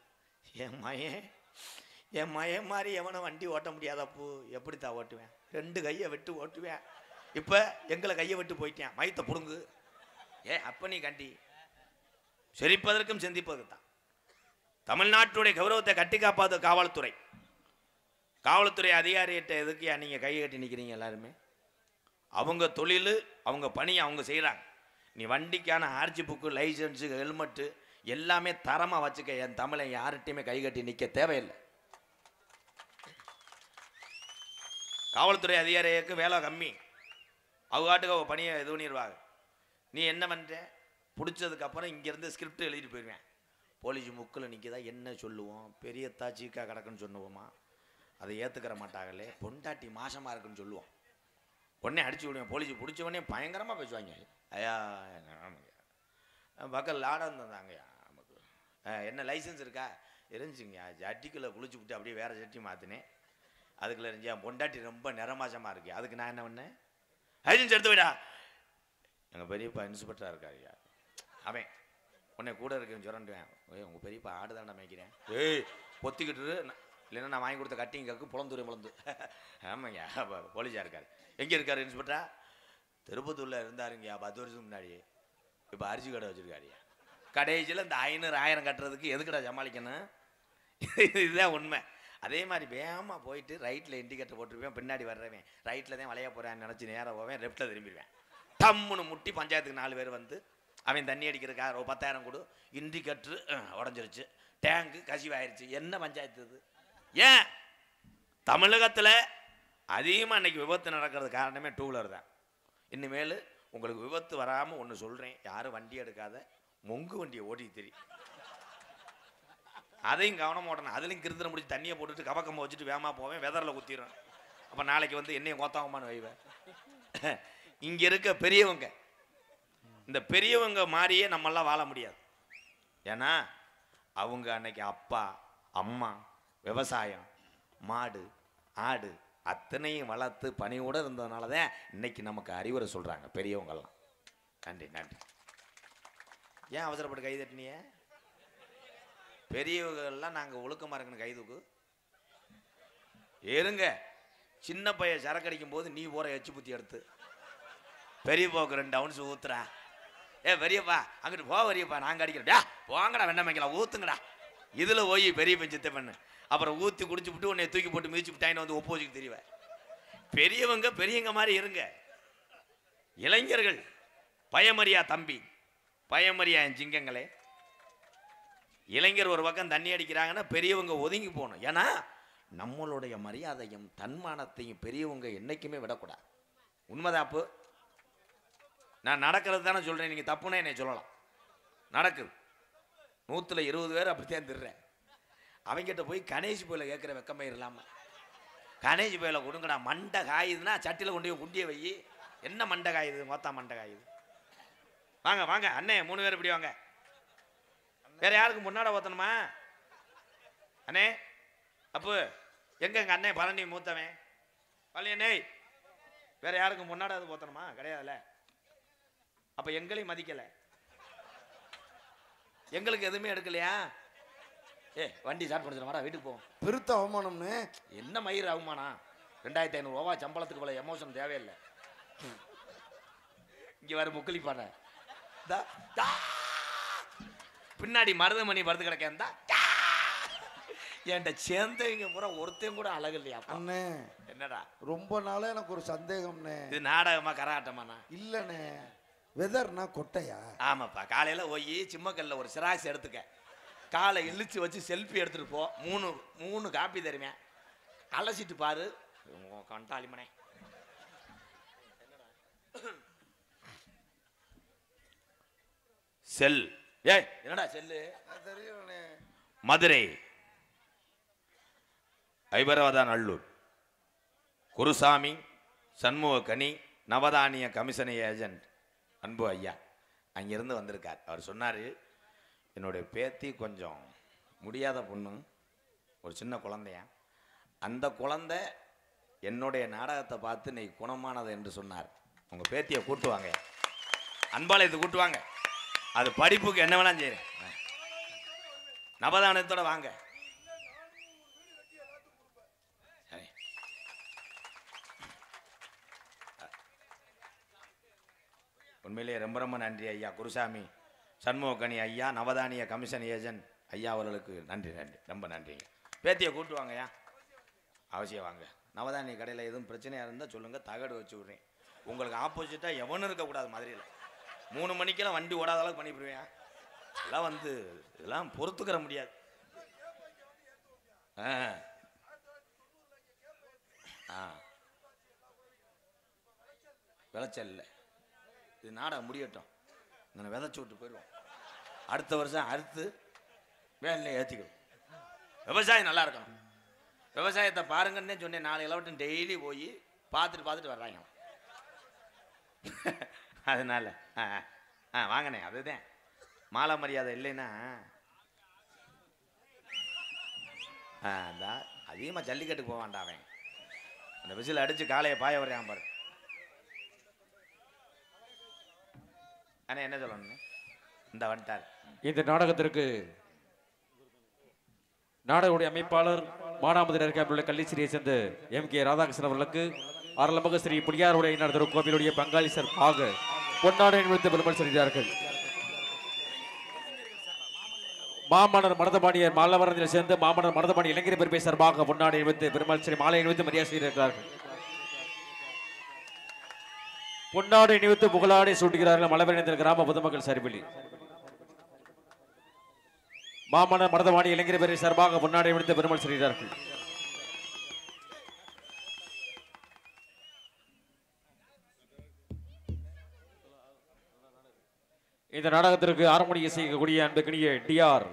என் மயன் மாதிரி எவனை வண்டி ஓட்ட முடியாதப்போ எப்படித்தான் ஓட்டுவேன், 2 கையை விட்டு ஓட்டுவேன், இப்போ எங்களை கையை விட்டு போயிட்டேன், மயத்தை பிடுங்கு. அப்ப நீ கண்டி சிரிப்பதற்கும் சிந்திப்பதற்கு தான். தமிழ்நாட்டுடைய கௌரவத்தை கட்டி காப்பாது காவல்துறை. காவல்துறை அதிகாரிகிட்ட எதுக்கு நீங்கள் கையை கட்டி நிற்கிறீங்க? எல்லாருமே அவங்க தொழில், அவங்க பணியை அவங்க செய்கிறாங்க. நீ வண்டிக்கான ஆர்சி புக்கு, லைசன்ஸு, ஹெல்மெட்டு எல்லாமே தரமாக வச்சுக்க. என் தமிழை யார்கிட்டையுமே கை கட்டி நிற்க தேவையில்லை. காவல்துறை அதிகாரிக்கு வேலை கம்மி, அவகாட்டுக்கு அவள் பணியை இது பண்ணிடுவாங்க. நீ என்ன பண்ணுற? பிடிச்சதுக்கப்புறம் இங்கேருந்து ஸ்கிரிப்ட் எழுதிட்டு போயிடுவேன். போலீஸ் முக்கில் நிற்கதா என்ன சொல்லுவோம், பெரிய தாச்சிக்கா கிடக்குன்னு சொல்லுவோமா, அதை ஏற்றுக்கிற மாட்டாங்களே, பொண்டாட்டி மாசமாக இருக்குன்னு சொல்லுவோம். உடனே அடிச்சு விடுவேன். போலீஸ் பிடிச்ச உடனே பயங்கரமாக பேசுவாங்க. ஐயா பக்கல் லாடம் தந்தாங்கய்யா, நமக்கு என்ன லைசன்ஸ் இருக்கா? இருந்துச்சுங்க, ஜட்டிக்குள்ளே குளிச்சு விட்டு அப்படியே வேறு ஜட்டி மாற்றினேன், அதுக்குள்ள இருந்துச்சு. என் பொண்டாட்டி ரொம்ப நிறமாசமாக இருக்கு, அதுக்கு நான் என்ன பண்ணேன்? லைசன்ஸ் எடுத்து விடா. எங்கள் பெரியப்பா இன்ஸ்பெக்டராக இருக்காருயா, அவன் உன்னை கூட இருக்கேன்னு சொல்லிட்டுவேன். உங்கள் பெரியப்பா ஆடு தாண்டா மேய்க்கிறேன், பொத்திக்கிட்டு இல்லைன்னா நான் வாங்கி கொடுத்த கட்டிங்காக்கு புலந்து. ஆமாங்க, போலீஸாக இருக்காரு. எங்கே இருக்காரு இன்ஸ்பெக்டரா? திருப்பத்தூரில் இருந்தாருங்கய்யா 10 வருஷத்துக்கு முன்னாடி. இப்போ அரிசி கடை வச்சுருக்காருயா. கடைசியில் இந்த 500 1000 கட்டுறதுக்கு எதுக்கடா சமாளிக்கணும்? இதுதான் உண்மை. அதே மாதிரி வேகமாக போயிட்டு ரைட்டில் இண்டிகேட்டர் போட்டுருவேன். பின்னாடி வர்றவேன் ரைட்டில் தான் வளைய போகிறேன்னு நினச்சி நேராக போவேன், லெஃப்ட்டில் திரும்பிடுவேன். டம்முன்னு முட்டி பஞ்சாயத்துக்கு 4 பேர் வந்து அவன் தண்ணி அடிக்கிறக்கா 10,000 கொடு, இண்டிகேட்ரு உடஞ்சிருச்சு, டேங்கு கசிவாயிருச்சு. என்ன பஞ்சாயத்து இது? ஏன் தமிழகத்தில் அதிகமாக இன்னைக்கு விபத்து நடக்கிறது காரணமே 2 வீலர் தான். இனிமேல் உங்களுக்கு விபத்து வராமல் ஒன்று சொல்கிறேன், யாரும் வண்டி எடுக்காத, மொங்கு வண்டியை ஓட்டி தெரியும், அதையும் கவனம் ஓட்டணும். அதுலேயும் கிருத்திரம் முடிச்சு தண்ணியை போட்டுட்டு கவக்கம்ப வச்சுட்டு வேகமாக போவேன், வெதரில் குத்திடுறேன். அப்போ நாளைக்கு வந்து என்னையும் கோத்தாங்கம்மான்னு வைவேன். இங்கே இருக்க பெரியவங்க, இந்த பெரியவங்க மாதிரியே நம்மளாம் வாழ முடியாது. ஏன்னா அவங்க அன்னைக்கு அப்பா அம்மா விவசாயம், மாடு ஆடு அத்தனையும் வளர்த்து பணியோடு இருந்ததுனால தான் இன்னைக்கு நமக்கு அறிவுரை சொல்கிறாங்க பெரியவங்கெல்லாம். நன்றி நன்றி. ஏன் அவசரப்பட்டு கை தட்டினிய? பெரியவங்கெல்லாம் நாங்கள் ஒழுக்கமாக இருக்குன்னு கை தூக்கு ஏறுங்க. சின்ன பையன் சரக்கு அடிக்கும் போது நீ போகிற எச்சு புத்தி எடுத்து பெரியப்பாவுக்கு 2 ounce ஊத்துறா. பெரியப்பா அங்கிட்டு போ, பெரியப்பா நாங்கள் அடிக்கிறோம், போங்கடா வெண்ணெய் வைக்கலாம் ஊற்றுங்கடா. இதில் போய் பெரிய பெஞ்சத்தை பண்ணு, அப்புறம் ஊற்றி குடிச்சு விட்டு உன்னை தூக்கி போட்டு மிதிச்சு விட்டாயின்னு வந்து ஒப்போசிக்கு தெரியவேன். பெரியவங்க பெரியவங்க மாதிரி இருங்க. இளைஞர்கள் பயமறியா தம்பி, பயமறியா என் சிங்கங்களே. இளைஞர் ஒரு பக்கம் தண்ணி அடிக்கிறாங்கன்னா பெரியவங்க ஒதுங்கி போகணும். ஏன்னா நம்மளுடைய மரியாதையும் தன்மானத்தையும் பெரியவங்க என்றைக்குமே விடக்கூடாது. உண்மைதாப்பு. நான் நடக்கிறது தானே சொல்கிறேன், நீங்கள் தப்புன்னா என்னை சொல்லலாம். நடக்குது. 100ல் 20 பேர் அப்படித்தான் திருறேன். அவங்ககிட்ட போய் கணேஷ் போயில கேட்குற வெக்கமே இல்லாமல், கணேஷ் போயில கொடுங்கடா, மண்டை காயுதுன்னா சட்டியில் கொண்டு போய் குண்டியை வை. என்ன மண்டை காயுது? மொத்தம் மண்டை காயுது. வாங்க வாங்க அண்ணே, 3 பேர் இப்படி வாங்க. வேற யாருக்கும் முன்னாட ஓத்தணுமா? அண்ணே அப்போ எங்க எங்கள் அண்ணே பழனி மூத்தவன் பழனி அண்ணே, வேற யாருக்கும் முன்னாடாவது ஓத்தணுமா? கிடையாதுல்ல. அப்போ எங்களையும் மதிக்கலை, எங்களுக்கு எதுவுமே எடுக்கலையா? வண்டி ஸ்டார்ட் பண்ணிடுறா, வீட்டுக்கு போவோம். பெருத்த அவமானம்னு. என்ன மயிர் அவமானம்? 2500 ரூபா சம்பளத்துக்கு போல எமோஷன் தேவையில்லை. இங்க வர முக்களிப்பான பின்னாடி மருதமணி படுத்து கிடக்கா, என்கிட்ட சேர்ந்தவங்க பூரா ஒருத்தையும் கூட அழகு இல்லையா? அண்ணே என்னடா ரொம்ப நாளா எனக்கு ஒரு சந்தேகம்ண்ணே. இது நாடகமா கரகாட்டமாண்ணா? இல்லண்ணே, வெதர்னா கொட்டையா? ஆமாப்பா. காலையில போய் சிம்மக்கல்ல ஒரு சிராக்ஸ் எடுத்துக்க, காலை இழுச்சு வச்சு செல்ஃபி எடுத்துட்டு போ, 3 காப்பி தருவேன், அலசிட்டு பாரு கண்டாளிமனே. செல் என்னடா செல்லு? மதுரை ஐபரவதாநல்லூர் குருசாமி சண்முக கனி நவதானிய கமிஷன் ஏஜென்ட் அன்பு ஐயா அங்கிருந்து வந்திருக்கார். அவர் சொன்னார், என்னுடைய பேத்தி கொஞ்சம் முடியாத பொண்ணு, ஒரு சின்ன குழந்தையா, அந்த குழந்தை என்னுடைய நாடகத்தை பார்த்து இன்னைக்கு குணமானது என்று சொன்னார். உங்க பேத்தியை கூட்டுவாங்க, அன்பாலயத்தை கூட்டுவாங்க. அது படிப்புக்கு என்ன வேணாலும் செய்யறேன். நவதானத்தோட வாங்க. சரி, உண்மையிலேயே ரொம்ப ரொம்ப நன்றி ஐயா குருசாமி சண்முகக்கணி ஐயா, நவதானிய கமிஷன் ஏஜென்ட் ஐயா அவர்களுக்கு நன்றி நன்றி, ரொம்ப நன்றிங்க. பேத்தியை கூட்டுவாங்கய்யா, அவசியம் வாங்க. நவதானிய கடையில் எதுவும் பிரச்சனையாக இருந்தால் சொல்லுங்கள், தகடு வச்சு விட்றேன். உங்களுக்கு ஆப்போசிட்டாக எவனும் இருக்கக்கூடாது மதுரையில். 3 மணிக்கெல்லாம் வண்டி ஓடாத அளவுக்கு பண்ணிவிடுவேன். இதெல்லாம் வந்து இதெல்லாம் பொறுத்துக்கிற முடியாது. விளைச்சல் இல்லை, இது நாடகம் முடியட்டும், நான் விதைச்சி விட்டு போயிடுவோம். அடுத்த வருஷம் அறுத்து வேலையை ஏற்றிக்கணும். விவசாயம் நல்லா இருக்கணும். விவசாயத்தை பாருங்கன்னே சொன்னேன். 4 இலவட்டம் டெய்லி போய் பார்த்துட்டு வர்றாங்க. அதனால வாங்கினேன். அதுதான் மாலை மரியாதை இல்லைன்னா அதிகமாக ஜல்லிக்கட்டுக்கு போக வேண்டாம். அவன் அந்த விசில் அடித்து காலையை பாய வரையான் பாரு. ஆனால் என்ன சொல்லணும், இந்த வந்துட்டார். இந்த நாடகத்திற்கு நாடகவுடைய அமைப்பாளர் மானாமதுரை இருக்க கள்ளிச்சிரியை சேர்ந்த MK ராதாகிருஷ்ணன் அவர்களுக்கு ஆரம்பமாக ஸ்ரீ புலியாருடைய நடத்துகிற கோவிலுடைய பங்காளி சார்பாக பொன்னாடை நிமித்த பெருமாள் செல்கிறார்கள். மாமன்னர் மனதபாணியர் மாலவரத்தில் சேர்ந்து மாமன்னர் மனதபாணி இளைஞர் பெருமை சார்பாக பொன்னாடை நிமித்து பெருமாள் ஸ்ரீ மாலை நிமித்து மரியாதை செய்திருக்கிறார்கள். பொன்னாடை நிமித்து புகழாடை சூட்டுகிறார்கள் மலவரணியர் கிராம பொதுமக்கள் சார்பில். மாமன்னர் மருதவாணி இளைஞர் பேரை சார்பாக பொன்னாடை விடுத்த பெருமாள் செய்கிறார்கள். இந்த நாடகத்திற்கு ஆரம்பி இசைக்கக்கூடிய அன்புக்கினிய DR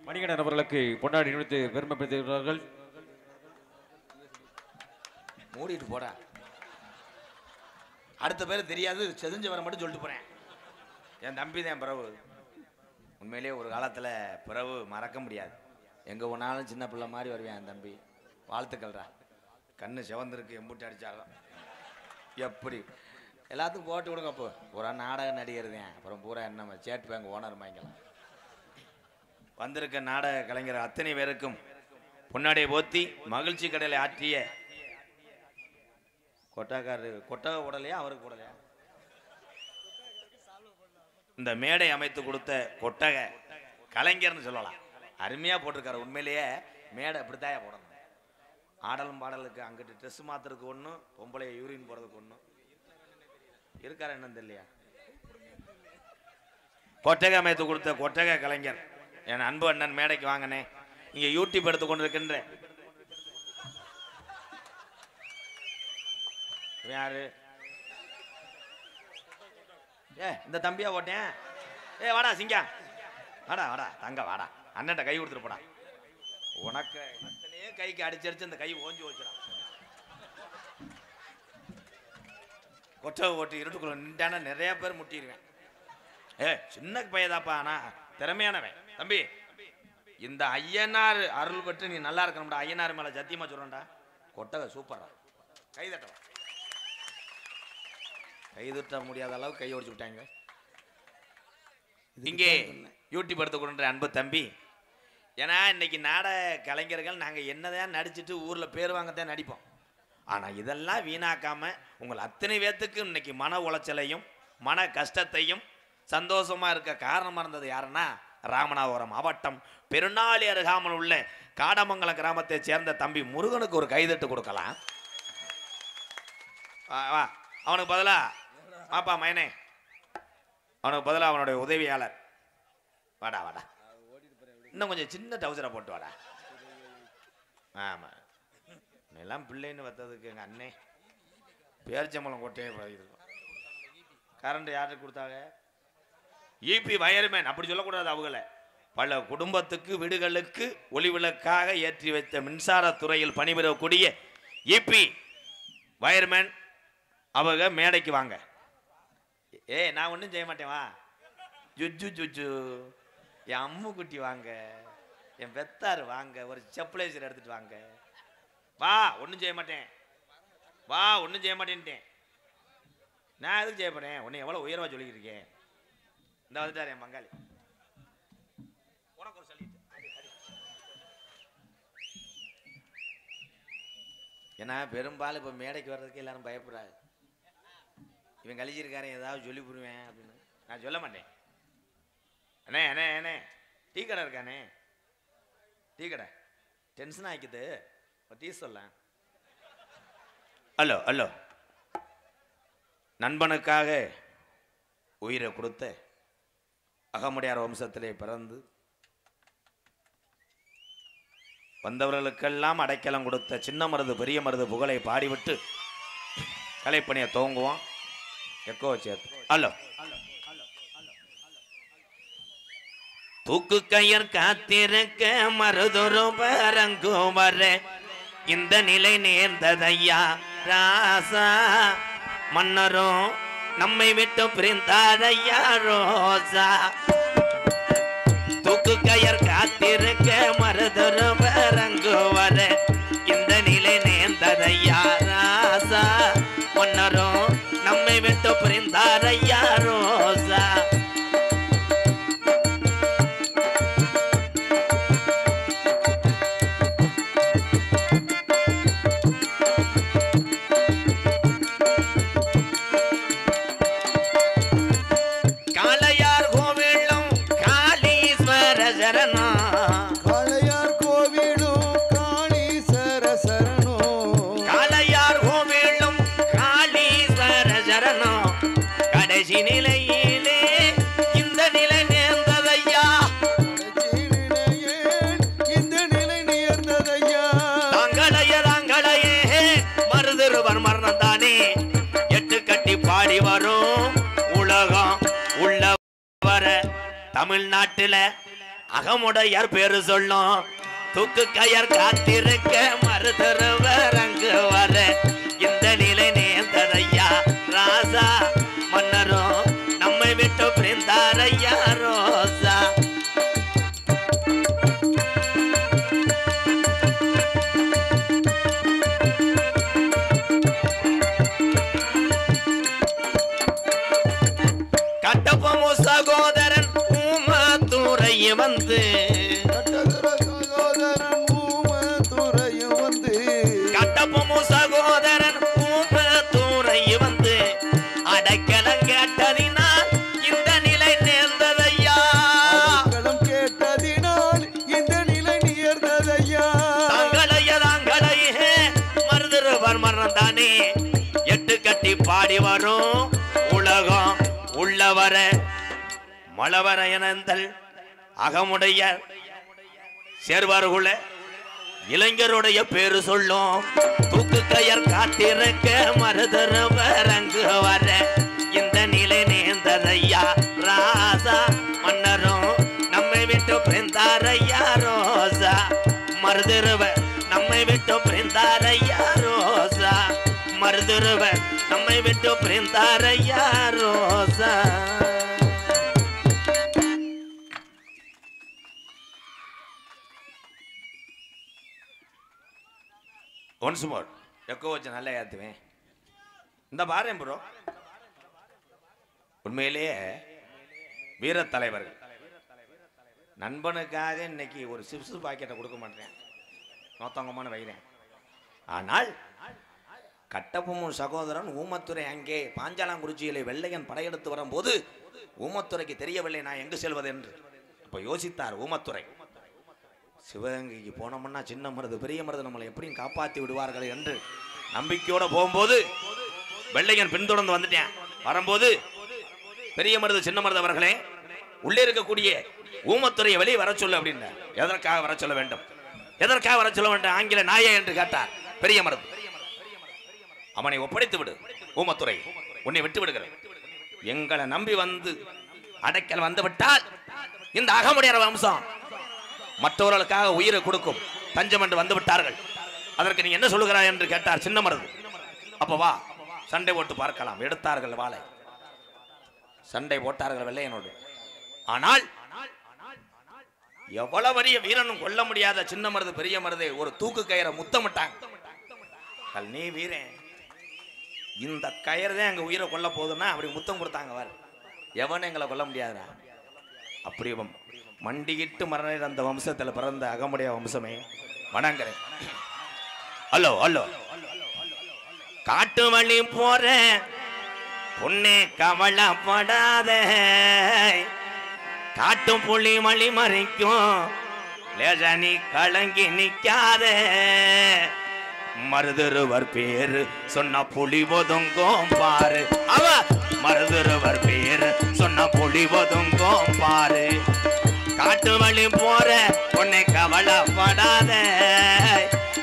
மணிகண்டன் அவர்களுக்கு பொன்னாடை விடுத்து பெருமைப்படுத்துகிறார்கள். மூடிட்டு போடா, அடுத்த பேர் தெரியாது, செதிஞ்சு வர மட்டும் சொல்லிட்டு போறேன். என் தம்பி தான் பிறவு. உண்மையிலேயே ஒரு காலத்தில் பிறவு மறக்க முடியாது. எங்கே போனாலும் சின்ன பிள்ளை மாதிரி வருவேன் என் தம்பி. வாழ்த்துக்கள்ரா. கண்ணு சிவந்திருக்கு, எம்பூட்டி அடித்தாலும் எப்படி எல்லாத்துக்கும் போட்டு விடுங்க. அப்போ பூரா நாடக நடிகர் தான், அப்புறம் பூரா என்ன சேட் பேங்க் ஓனர் வாங்கிக்கலாம். வந்திருக்க நாடக கலைஞர் அத்தனை பேருக்கும் பொன்னாடியை போத்தி மகிழ்ச்சி கடையில் ஆற்றிய கொட்டகை உடலையா அவருக்கு உடலையா இந்த மேடை அமைத்து கொடுத்த கொட்டக கலைஞர்னு சொல்லலாம். அருமையாக போட்டிருக்காரு. உண்மையிலேயே மேடை இப்படித்தாயா போடணும். ஆடலும் பாடலுக்கு அங்கிட்டு ட்ரெஸ் மாத்துறதுக்கு ஒன்று, பொம்பளை யூரின் போடுறதுக்கு ஒன்று இருக்காரு. என்னன்னு தெரியலையா? கொட்டகை அமைத்து கொடுத்த கொட்டக கலைஞர் என் அன்பு அண்ணன் மேடைக்கு வாங்கினே. இங்கே யூடியூப் எடுத்து கொண்டு இருக்கின்ற யாரு? இந்த தம்பியா போட்டேன். வாடா சிங்கா, வாடா வாடா தங்க வாடா, அண்ணன்ட்ட கை கொடுத்துட்டு போடா. உனக்கு எத்தனையே கைக்கு அடிச்சடிச்சு அந்த கை ஓஞ்சி வச்சுடா. கொட்டை ஓட்டு இருட்டுக்குள்ள நின்றானா நிறைய பேர் முட்டிடுவேன். சின்ன பையதாப்பா, ஆனா திறமையானவன் தம்பி. இந்த ஐயனார் அருள் பெற்று நீ நல்லா இருக்கணும்டா. ஐயனார் மேல சத்தியமா சொல்றேன்டா. கொட்டகை சூப்பரா. கை தட்டவா, கை தட்ட முடியாத அளவுக்கு கை ஓடிச்சு விட்டாங்க. இங்கே யூடியூப் எடுத்து கொண்ட அன்பு தம்பி. ஏன்னா இன்னைக்கு நாடக கலைஞர்கள் நாங்கள் என்னதான் நடிச்சுட்டு ஊரில் பேர் வாங்கத்தான் நடிப்போம். ஆனால் இதெல்லாம் வீணாக்காம உங்கள் அத்தனை பேர்த்துக்கு இன்னைக்கு மன உளைச்சலையும் மன கஷ்டத்தையும் சந்தோஷமாக இருக்க காரணமாக இருந்தது யாருன்னா, ராமநாதபுரம் மாவட்டம் பெருநாளி அருகாமல் உள்ள காடமங்கலம் கிராமத்தை சேர்ந்த தம்பி முருகனுக்கு ஒரு கைதட்டு கொடுக்கலாம். வா, அவனுக்கு பதிலா பாப்பா மயனே, அவனுக்கு பதிலாக அவனுடைய உதவியாளர் வாடா வாடா, இன்னும் கொஞ்சம் சின்ன டவுசரை போட்டு வாடா. ஆமாம், எல்லாம் பிள்ளைன்னு வந்ததுக்கு எங்கள் அண்ணே பேர்ச்சம்பளம் கொட்டையே இருக்கும். கரண்ட் யாருக்கு கொடுத்தாங்க? EB wireman. அப்படி சொல்லக்கூடாது. அவங்கள பல குடும்பத்துக்கு வீடுகளுக்கு ஒளி விளக்காக ஏற்றி வைத்த மின்சாரத்துறையில் பணிபுரியக்கூடிய ஈபி வயர்மேன் அவங்க மேடைக்கு வாங்க. நான் ஒன்றும் செய்ய மாட்டேன். வா ஜுஜு ஜுஜு, என் அம்மு குட்டி வாங்க, என் வெத்தாரு வாங்க, ஒரு செப்பலேசர் எடுத்துட்டு வாங்க. வா, ஒன்றும் செய்ய மாட்டேன். வா, ஒன்றும் செய்ய மாட்டேன்ட்டேன். நான் எதுக்கு செய்ய போறேன்? உன்னை எவ்வளவு உயர்வா சொல்லிக்கிட்டு இருக்கேன். இந்த வந்துட்டார் என் பங்காளி. உனக்கு ஒரு சொல்லிட்டு ஏன்னா பெரும்பாலும் இப்போ மேடைக்கு வர்றதுக்கு எல்லாரும் பயப்படுறாங்க. இவன் கழிச்சிருக்காரன் ஏதாவது சொல்லி போடுவேன் அப்படின்னு. நான் சொல்ல மாட்டேன். அண்ணே அண்ணே அண்ணே டீ கடை இருக்கானே, டீ கடை டென்ஷன் ஆக்கிது, டீ சொல்ல. ஹலோ ஹலோ, நண்பனுக்காக உயிரை கொடுத்த அகமுடையார் வம்சத்திலே பிறந்து வந்தவர்களுக்கெல்லாம் அடைக்கலம் கொடுத்த சின்ன மருது பெரிய மருது புகழை பாடிவிட்டு கலைப்பணியை துவங்குவோம். எக்கோ சேர்த்து ஹலோ. தூக்கு கயர் காத்திருக்க மருதொரு பரங்கு வர இந்த நிலை நேர்ந்ததையா ராசா, மன்னரும் நம்மை விட்டு பிரிந்தாரையா ரோசா. தூக்கு கயர் காத்திருக்க மருதொரு பரங்கு வர இந்த நிலை நேர்ந்ததையா ராசா, மன்னரும் நம்மை விட்டு பிரிந்தாரையா ரோசா. நிலையிலே இந்த நிலை நேர்ந்ததையா, இந்த நிலை நேர்ந்ததையா. தாங்களைய தாங்களையே மருதருவர் மரணம் தானே எட்டு கட்டி பாடி வரும் உலகம் உள்ள வர தமிழ்நாட்டில அகமுடையார் பேரு சொல்லும். தூக்கு கயர் காத்திருக்க மருதருவர் அங்கு வர இந்த நிலை நேர்ந்ததையா ராசா, மன்னரும் நம்மை விட்டு பிரிந்தாரையா ரோசா. கட்டப்பமு சகோதரன் ஊமத்துறை வந்து, கட்டப்பமு சகோதரன் ஊமத்துறை வந்து அடைக்கலம் கேட்டதினால் இந்த நிலை நேர்ந்ததையா, கேட்டதினால் இந்த நிலை நேர்ந்ததையா. தாங்களைய தாங்களையே மருதருவர் மரணம் தானே எட்டு கட்டி பாடி வரும் உலகம் உள்ளவர மலவர எனந்தல் அகமுடைய சேர்வார்குல இளைஞருடைய பேரு சொல்லும். தூக்கு கயர் காத்திருக்க மருதருவர் அங்கு வர இந்த நிலை நேர்ந்ததையா ராசா, மன்னரும் நம்மை விட்டு பிரிந்தாரையா ரோசா. மருதருவர் நம்மை விட்டு பிரிந்தாரையா ரோசா, மருதருவர் நம்மை விட்டு பிரிந்தாரையா ரோசா. ஒன்ஸ் மோர் எக்கோ வச்சு நல்லா ஏற்றுவேன். இந்த பாரேன் ப்ரோ, உண்மையிலேயே வீர தலைவர்கள். நண்பனுக்காக இன்னைக்கு ஒரு சிப்ஸ் பாக்கெட்டை கொடுக்க மாட்டேன், நோத்தங்கமான வைக்கிறேன். ஆனால் கட்டபொம்மன் சகோதரன் ஊமத்துறை அங்கே பாஞ்சாலாங்குறிச்சியிலே வெள்ளையன் படையெடுத்து வரும்போது ஊமத்துறைக்கு தெரியவில்லை நான் எங்கு செல்வது என்று. இப்போ யோசித்தார் ஊமத்துறை, சிவகங்கைக்கு போனோம்னா சின்ன மருது பெரிய மருது நம்மளை எப்படியும் காப்பாற்றி விடுவார்கள் என்று நம்பிக்கையோட போகும்போது வெள்ளையன் பின்தொடர்ந்து வந்துட்டேன். வரும்போது பெரிய மருது சின்ன மருது அவர்களே உள்ளே இருக்கக்கூடிய ஊமத்துறையை வெளியே வர சொல்ல அப்படின்னு. எதற்காக வர சொல்ல வேண்டும், எதற்காக வர சொல்ல வேண்டும் ஆங்கில நாயே என்று கேட்டார் பெரிய மருது. அவனை ஒப்படைத்து விடு ஊமத்துறை, உன்னை விட்டு விடுகிறேன். எங்களை நம்பி வந்து அடைக்கல் வந்து விட்டால் இந்த அகமுடையார் வம்சம் மற்றவர்களுக்காக உயிரை கொடுக்கும் தஞ்சம் என்று வந்து விட்டார்கள். அதற்கு நீ என்ன சொல்லுகிறாய் என்று கேட்டார் சின்ன மருது. அப்ப வா சண்டை போட்டு பார்க்கலாம். எடுத்தார்கள் வாளை, சண்டை போட்டார்கள் வெள்ளையனோடு. ஆனால் எவ்வளவு பெரிய வீரனும் கொல்ல முடியாத சின்ன மருது பெரிய மருதை ஒரு தூக்கு கயிறை முத்தமிட்டாங்க. நீ வீரன் இந்த கயிறு தான் எங்க உயிரை கொல்ல போகுதுன்னா அப்படி முத்தம் கொடுத்தாங்க வார். எவனும் எங்களை கொல்ல முடியாதுடா. அப்படி மண்டிக்கிட்டு மரண அந்த வம்சத்தில் பிறந்த அகமுடைய வம்சமே வணங்குறேன். ஹலோ ஹலோ காட்டு வழி போற பொண்ணே கவலைப்படாத, காட்டும் புள்ளி மணி மறைக்கும் லேசனி கலங்கி நிக்காத, மருதுருவர் பேரு சொன்ன புலி ஒதுங்கும் பாரு. அவ மருதுருவர் பேரு சொன்ன புலி ஒதுங்கும் பாரு. காட்டு வழி போற உன்னை கவலைப்படாத,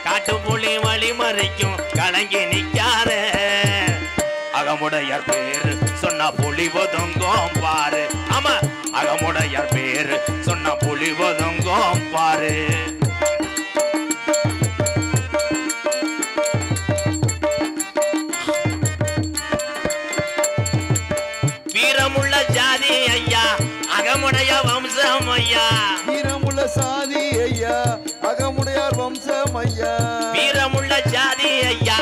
காட்டு புலி வழி மறைக்கும் கலங்கி நிக்காத, அகமுடையார் பேரு சொன்ன புலி ஒதுங்கும் பாரு. ஆமா அகமுடையார் பேரு சொன்ன புலி ஒதுங்கும் பாரு. வீரமுள்ள ஜாதி ஐயா அகமுடைய வம்சம் ஐயா, வீரமுள்ள சாதி ஐயா அகமுடையார் வம்சம் ஐயா, வீரமுள்ள ஜாதி ஐயா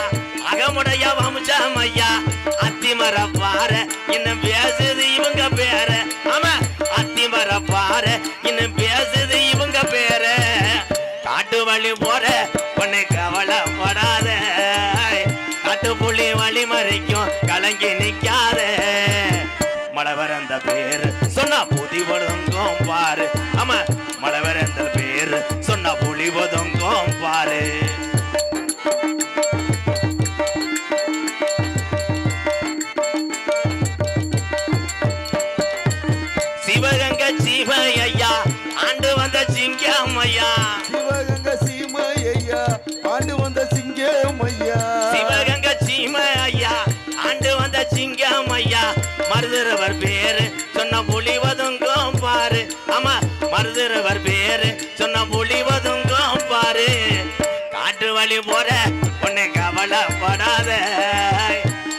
அகமுடைய வம்சம் ஐயா. அத்திமர பார இன்னும் பேசுது இவங்க பேர. ஆமா அத்திமர பார இன்னும் பேசுது இவங்க பேர. காட்டு வழி போற உன்னை கவலைப்படாத, காட்டு புள்ளி வழி மறைக்கும் கலங்கி நிக்காத, மலவர் அந்த பேரு சொன்னா புதி ஒதுங்கும் பாரு. ஆமா மலவர் அந்த பேரு சொன்னா புலி ஒதுங்கும் பாரு. சிவகங்க சீமையா ஆண்டு வந்த சிங்கம் ஐயா, சிவகங்க சீமை ஐயா ஆண்டு வந்த சிங்கம் ஐயா, சிவகங்க சீமை ஐயா ஆண்டு வந்த சிங்கம் ஐயா. மருதுரவர் பேரு சொன்ன புலி ஒதுங்கும் பாரு. ஆமா மருதுரவர் பேரு சொன்ன புலி ஒதுங்கும் பாரு. காட்டு வழி போற உன்னை கவலைப்படாத,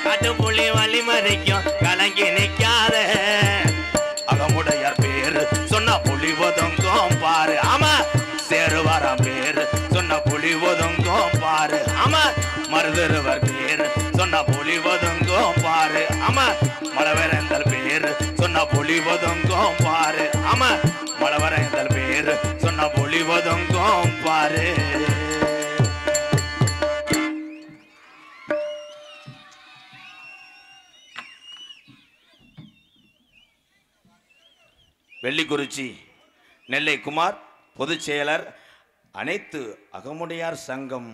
காட்டு புலி வழி மறைக்கும் கலங்கி நிக்காத, அகமுடையார் பேரு சொன்ன புலி ஒதுங்கும் பாரு. ஆமா சேருவாராம் பேரு சொன்ன புலி ஒதுங்கும் பாரு. ஆமா மருதுருவர் பேரு சொன்ன புலி ஒதுங்கும் பாரு. ஆமா மலவரந்தல் பேரு சொன்ன புலி ஒதுங்கும் பாரு. ஆமா மலவரந்தல் பேரு சொன்ன புலி ஒதுங்கும் பாரு. வெள்ளிக்குறிச்சி நெல்லை குமார் பொதுச் செயலர், அனைத்து அகமுடையார் சங்கம்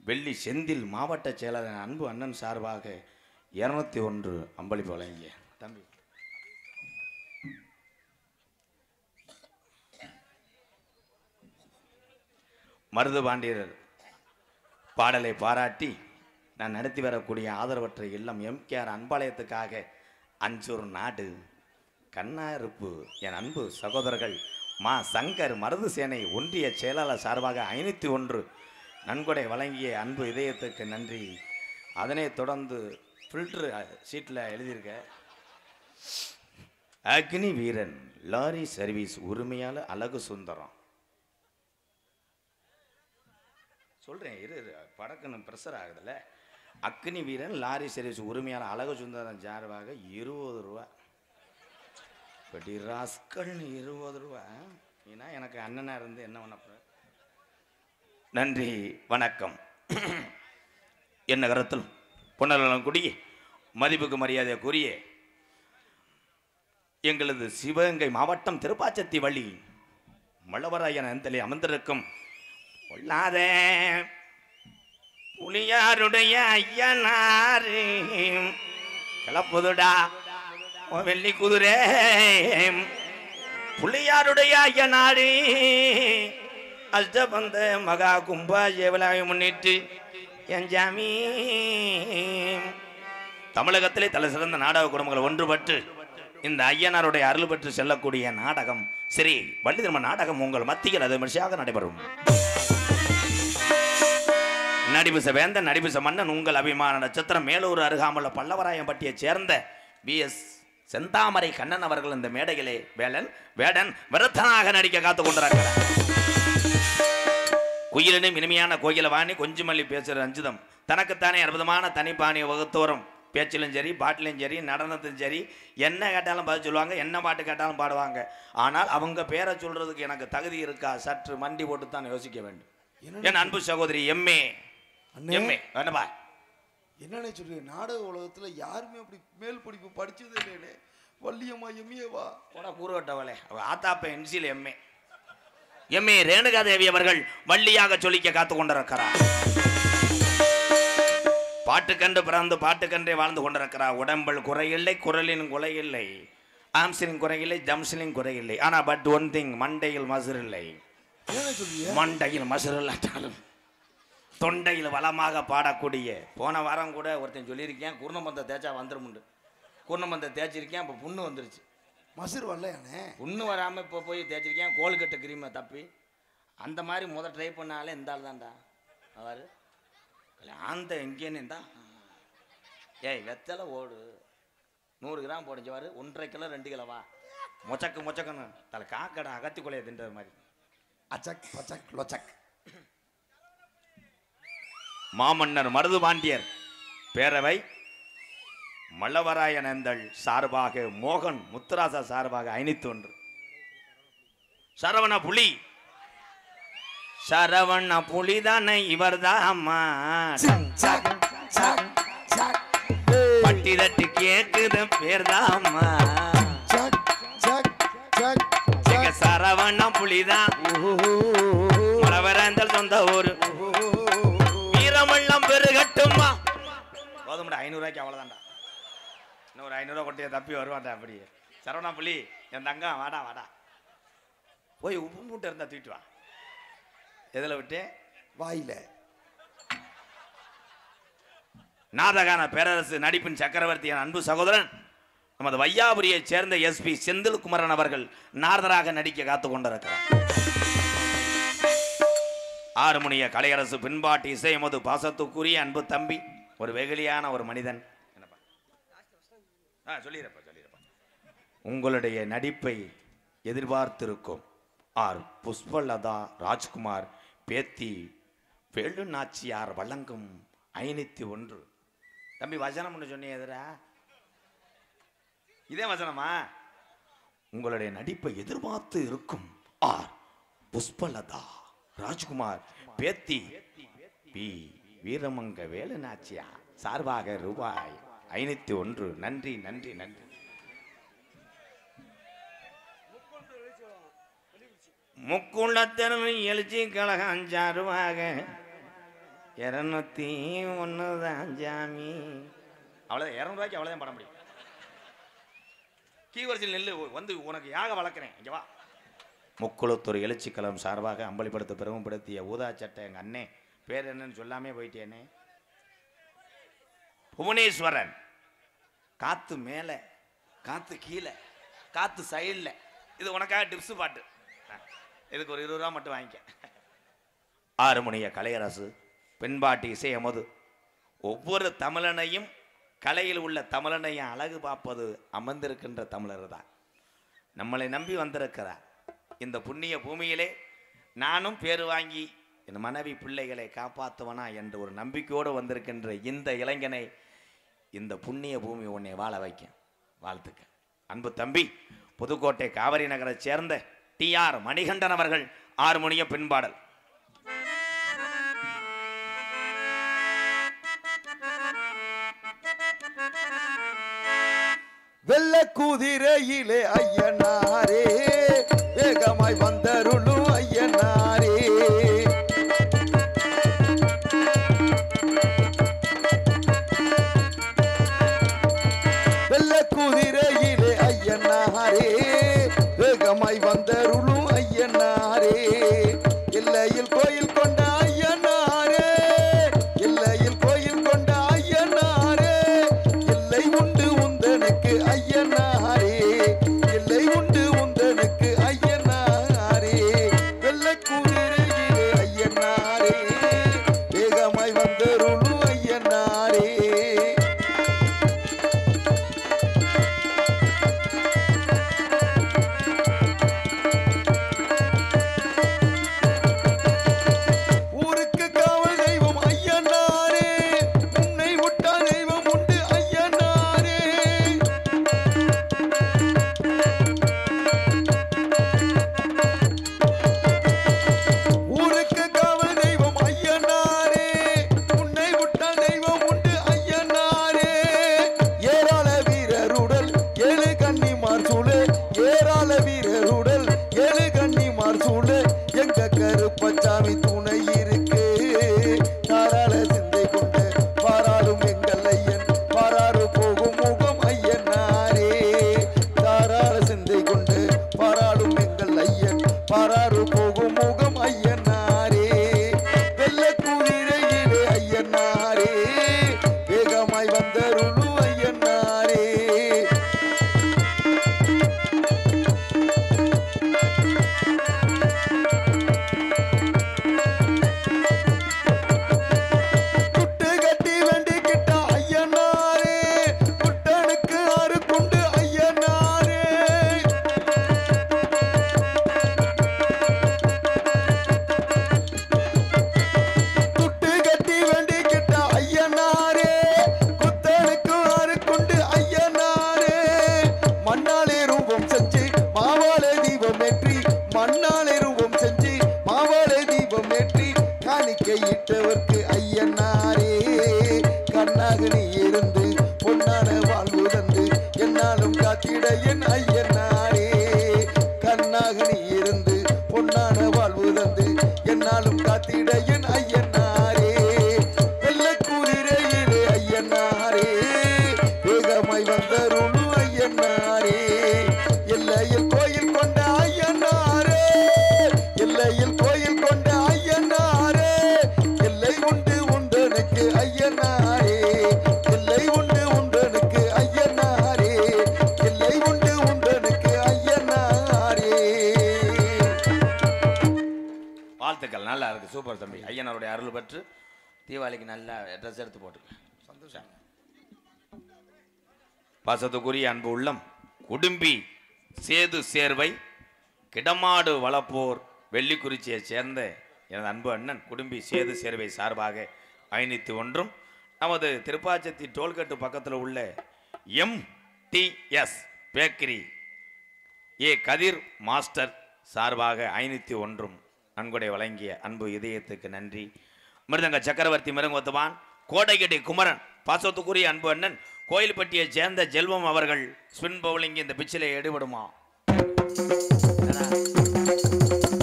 வெள்ளி செந்தில் மாவட்ட செயலர் அன்பு அண்ணன் சார்பாக 201 அம்பளிப்பு வழங்கிய தம்பி மருது பாண்டியர் பாடலை பாராட்டி நான் நடத்தி வரக்கூடிய ஆதரவற்ற இல்லம் எம்கேஆர் அன்பாலயத்துக்காக அஞ்சூர் நாடு கண்ணாருப்பு என் அன்பு சகோதரர்கள் மா சங்கர் மருது சேனை ஒன்றிய செயலாளர் சார்பாக 501 நன்கொடை வழங்கிய அன்பு இதயத்துக்கு நன்றி. அதனை தொடர்ந்து ஃபில்டர் சீட்டில் எழுதியிருக்க அக்னி வீரன் லாரி சர்வீஸ் உரிமையாளர் அழகு சுந்தரம். சொல்கிறேன் இரு படக்குன்னு ப்ரெஷர் ஆகுதுல்ல. அக்னி வீரன் லாரி சர்வீஸ் உரிமையாளர் அழகு சுந்தரம் சார்பாக 20 ரூபா. பட்டி ராஸ்கல் 20 ரூபா. ஏன்னா எனக்கு அண்ணனா இருந்து என்ன பண்ண. நன்றி வணக்கம். என்ன கருத்தில் பொன்னலம் குடி மதிப்புக்கு மரியாதை கூறிய எங்களது சிவகங்கை மாவட்டம் திருப்பாச்சத்தி வழி மல்லவராயன் அந்தலே அமர்ந்திருக்கும் பொல்லாத புலியாருடைய ஐயனாரு கிளப்புதுடா வெள்ளி குதிரை புள்ளியாருடைய ஐயனாரு அஷ்டபந்த மகா கும்பாஜேவலாவை முன்னிட்டு என் ஜாமி தமிழகத்திலே தலை சிறந்த நாடக குடும்பங்கள் ஒன்றுபட்டு இந்த ஐயனாருடைய அருள் பெற்று செல்லக்கூடிய நாடகம் ஸ்ரீ வள்ளி திருமண நாடகம் உங்கள் மத்தியில் அது விமர்சையாக நடைபெறும். நடிபுச வேந்தன் நடிபுச மன்னன் உங்கள் அபிமான நட்சத்திரம் மேலூர் அருகாமல் பல்லவராயம்பட்டியைச் சேர்ந்த பிஎஸ் செந்தாமரை கண்ணன் அவர்கள் இந்த மேடையிலே வேடன் விரத்தனாக நடிக்க காத்துக் கொண்டிருக்கிறார். குயிலினும் இனிமையான கோகிலவாணி கொஞ்சமல்லி பேசுகிற ரஞ்சிதம் தனக்குத்தானே அற்புதமான தனிப்பாணியை வகுத்தோறும் பேச்சிலும் சரி பாட்டிலும் சரி நடனத்திலும் சரி என்ன கேட்டாலும் பதில் சொல்லுவாங்க, என்ன பாட்டு கேட்டாலும் பாடுவாங்க. ஆனால் அவங்க பேரை சொல்றதுக்கு எனக்கு தகுதி இருக்கா சற்று மண்டி போட்டு தான் யோசிக்க வேண்டும். என் அன்பு சகோதரி எம்ஏ என்னப்பா என்னன்னு சொல்றீங்க? நாடக உலகத்துல யாருமே அப்படி மேல் படிப்பு படிச்சது இல்லையே. வள்ளியம்மா எம்ஏவா கூட கூறுவட்டவளே அவ ஆத்தாப்ப என்சியில் எம்ஏ ரேணுகா தேவி அவர்கள் வள்ளியாக சொல்லிக்க காத்து கொண்டிருக்கிறார். பாட்டுக்கன்று பிறந்து பாட்டுக்கன்றே வாழ்ந்து கொண்டிருக்கிறார். உடம்பில் குறையில்லை, குரலின் குறையில்லை, ஆம்சிலின் குறையில்லை, ஜம்சிலின் குறையில்லை. ஆனா பட் ஒன் திங், மண்டையில் மசுர் இல்லை. மண்டையில் மசுர் இல்லாட்டாலும் தொண்டையில் வளமாக பாடக்கூடிய. போன வாரம் கூட ஒருத்தன் சொல்லியிருக்கேன் குர்ணமந்த தேய்ச்சா வந்துருமுண்டு. குர்ணமந்த தேய்ச்சிருக்கேன், இப்போ புண்ணு வந்துருச்சு. மசுர் வரலையானே? புண்ணு வராமல் இப்போ போய் தேய்ச்சிருக்கேன் கோல்கட்டு கிரீமை தப்பி. அந்த மாதிரி முதல் ட்ரை பண்ணாலே இந்த ஆள் தான்டா அவர் அந்த எங்கேன்னு இருந்தா. ஏய் வெத்தலை ஓடு 100 கிராம் போடுஞ்சவாரு 1.5 கிலோ 2 கிலோவா மொச்சக்குன்னு தலை காக்கடை அகத்தி கொலையை தின்றது மாதிரி. அச்சக் பச்சக் லொச்சக். மாமன்னர் மருது பாண்டியர் பேரவை மல்லவராயனந்தள் சார்பாக மோகன் முத்துராசா சார்பாக 501. சரவண புலி தானே இவர்தான் அம்மா பட்டி தட்டி கேக்குது பேர்தான் அம்மா சரவண புலிதான் மலவரந்தல் சொந்த ஊரு வீரமெல்லாம் பெருகட்டுமா. போதும்டா 500 ரூபாய்க்கு அவ்வளவுதான்டா. இன்னொரு 500 ரூபா கொட்டிய தப்பி வருவான்டா. அப்படியே சரவணா புலி என் தங்கம் வாடா போய் உப்பு மூட்டை இருந்தா தூக்கிட்டு வா. எதில் விட்டு? வாயில. நாதகான பேரரசு நடிப்பின் சக்கரவர்த்தி என் அன்பு சகோதரன் நமது வையாபுரியைச் சேர்ந்த எஸ்பி செந்தில் குமரன் அவர்கள் நாரதராக நடிக்க காத்து கொண்டிருக்கிறார். ஆறுமுனிய கலையரசு பின்பாட்டு இசை எமது பாசத்துக்குரிய அன்பு தம்பி ஒரு வெகுளியான ஒரு மனிதன். என்னப்பா சொல்லிடுறப்பா உங்களுடைய நடிப்பை எதிர்பார்த்திருக்கும் ஆர் புஷ்பலதா ராஜ்குமார் பேத்தி வேலு நாச்சியார் வழங்கும் 501. தம்பி வசனம் ஒன்று சொன்னே எதிரா இதே வசனமா? உங்களுடைய நடிப்பை எதிர்பார்த்து இருக்கும் ஆர் புஷ்பலதா ராஜ்குமார் பேத்தி பி வீரமங்க வேலு நாச்சியார் சார்பாக ரூபாய் 501. நன்றி. முக்குளத்திறமை எழுச்சி கழகம் சார்பாக 201 தான் ஜாமி. அவ்வளோதான் 200 ரூபாய்க்கு அவ்வளோதான் பட முடியும். கீவரிசையில் நெல் வந்து உனக்கு யாக வளர்க்குறேன் இங்கே வா. முக்குளத்தூர் எழுச்சிக்கலம் சார்பாக அம்பலிப்படுத்த பெருமைப்படுத்திய ஊதா சட்டை எங்கள் அண்ணே பேர் என்னன்னு சொல்லாமே போயிட்டேனே. புவனேஸ்வரன் காத்து மேலே காத்து கீழே காத்து சைடில். இது உனக்காக டிப்ஸு பாட்டு. இதுக்கு ஒரு 20 ரூபா மட்டும் வாங்கிக்க. ஆறுமுனிய கலையரசு பெண்பாட்டு இசை எமது ஒவ்வொரு தமிழனையும் கலையில் உள்ள தமிழனையும் அழகு பார்ப்பது அமர்ந்திருக்கின்ற தமிழர் தான். நம்மளை நம்பி வந்திருக்கிறார் இந்த புண்ணிய பூமியிலே. நானும் பேரு வாங்கி என் மனைவி பிள்ளைகளை காப்பாற்றுவனா என்ற ஒரு நம்பிக்கையோடு வந்திருக்கின்ற இந்த இளைஞனை இந்த புண்ணிய பூமி உன்னை வாழ வைக்க வாழ்த்துக்க. அன்பு தம்பி புதுக்கோட்டை காவிரி நகரை சேர்ந்த TR மணிகண்டன் அவர்கள் ஆறுமுனிய பின்பாடல். வெள்ள குதிரையிலே ஐயனாரே வேகமாய் வந்தருளும் ஐயனாரே. வெள்ள குதிரையிலே ஐயனாரே வேகமாய் வந்தருளும் ஐயனாரே. எல்லையில் கோயில் கொண்ட ஐயனாரே எல்லையில் கோயில் கொண்ட ஐயனாரே. எல்லை உண்டு உந்தனுக்கு ஐயனாரே எல்லை உண்டு உந்தனுக்கு ஐயனாரே. வந்தருளும் ஐயனாரே. குட்டு கட்டி வேண்டிக்கிட்ட ஐயனாரே, குட்டனுக்கு அருக்குண்டு ஐயனாரே. குட்டு கட்டி வேண்டிக்கிட்ட ஐயனாரே, குத்தனுக்கு அருக்குண்டு ஐயனாரே. மண்ணாலே ரூபம் செஞ்சு மாவாளை தீபம் ஏற்றி, மண்ணாலே ரூபம் செஞ்சு மாவாளை தீபம் ஏற்றி காணிக்கையிட்டவர்க்கு ஐயனாரே. கண்ணாக நீ இருந்து பொன்னான வாழ்வு தந்து என்னாலும் காத்திட என் ஐயனாரே. கண்ணாக நீ இருந்து பொன்னான வாழ்வு தந்து என்னாலும் காத்திட என் ஐயனாரே. வெள்ளக்கூதிரையிலே ஐயனாரே, வேகமாய் வந்தருளும் ஐயனாரே. எல்லையில் கோயில் கொண்ட ஐயனாரே, எல்லையில் கோயில் கொண்ட ஐயனாரே. எல்லை உண்டு உண்டனுக்கு ஐயனாரே, எல்லை உண்டு உண்டனுக்கு ஐயனாரே, எல்லை உண்டு உண்டனுக்கு ஐயனாரே. வாழ்த்துக்கள், நல்லா இருக்கு, சூப்பர் தம்பி. ஐயனாருடைய அருள் பெற்று தீபாவளிக்கு நல்லா ட்ரெஸ் எடுத்து போட்டுக்க. சந்தோஷம். பாசத்துக்குரிய அன்பு உள்ளம் குடும்பி சேது சேர்வை கிடமாடு வளப்போர் வெள்ளிக்குறிச்சியை சேர்ந்த எனது அன்பு அண்ணன் குடும்பி சேது சேர்வை சார்பாக 501 நமது திருப்பாச்சத்தி டோல்கட்டு பக்கத்தில் உள்ள MTS பேக்கரி கதிர் மாஸ்டர் சார்பாக 501 நன்கொடை வழங்கிய அன்பு இதயத்துக்கு நன்றி. மிருதங்க சக்கரவர்த்தி மிருங்கோத்துவான் கோடைகடி குமரன் பாசத்துக்குரிய அன்பு அண்ணன் கோயில்பட்டியை சேர்ந்த செல்வம் அவர்கள் ஸ்பின் பவுலிங் இந்த பிச்சிலே ஈடுபடுமா?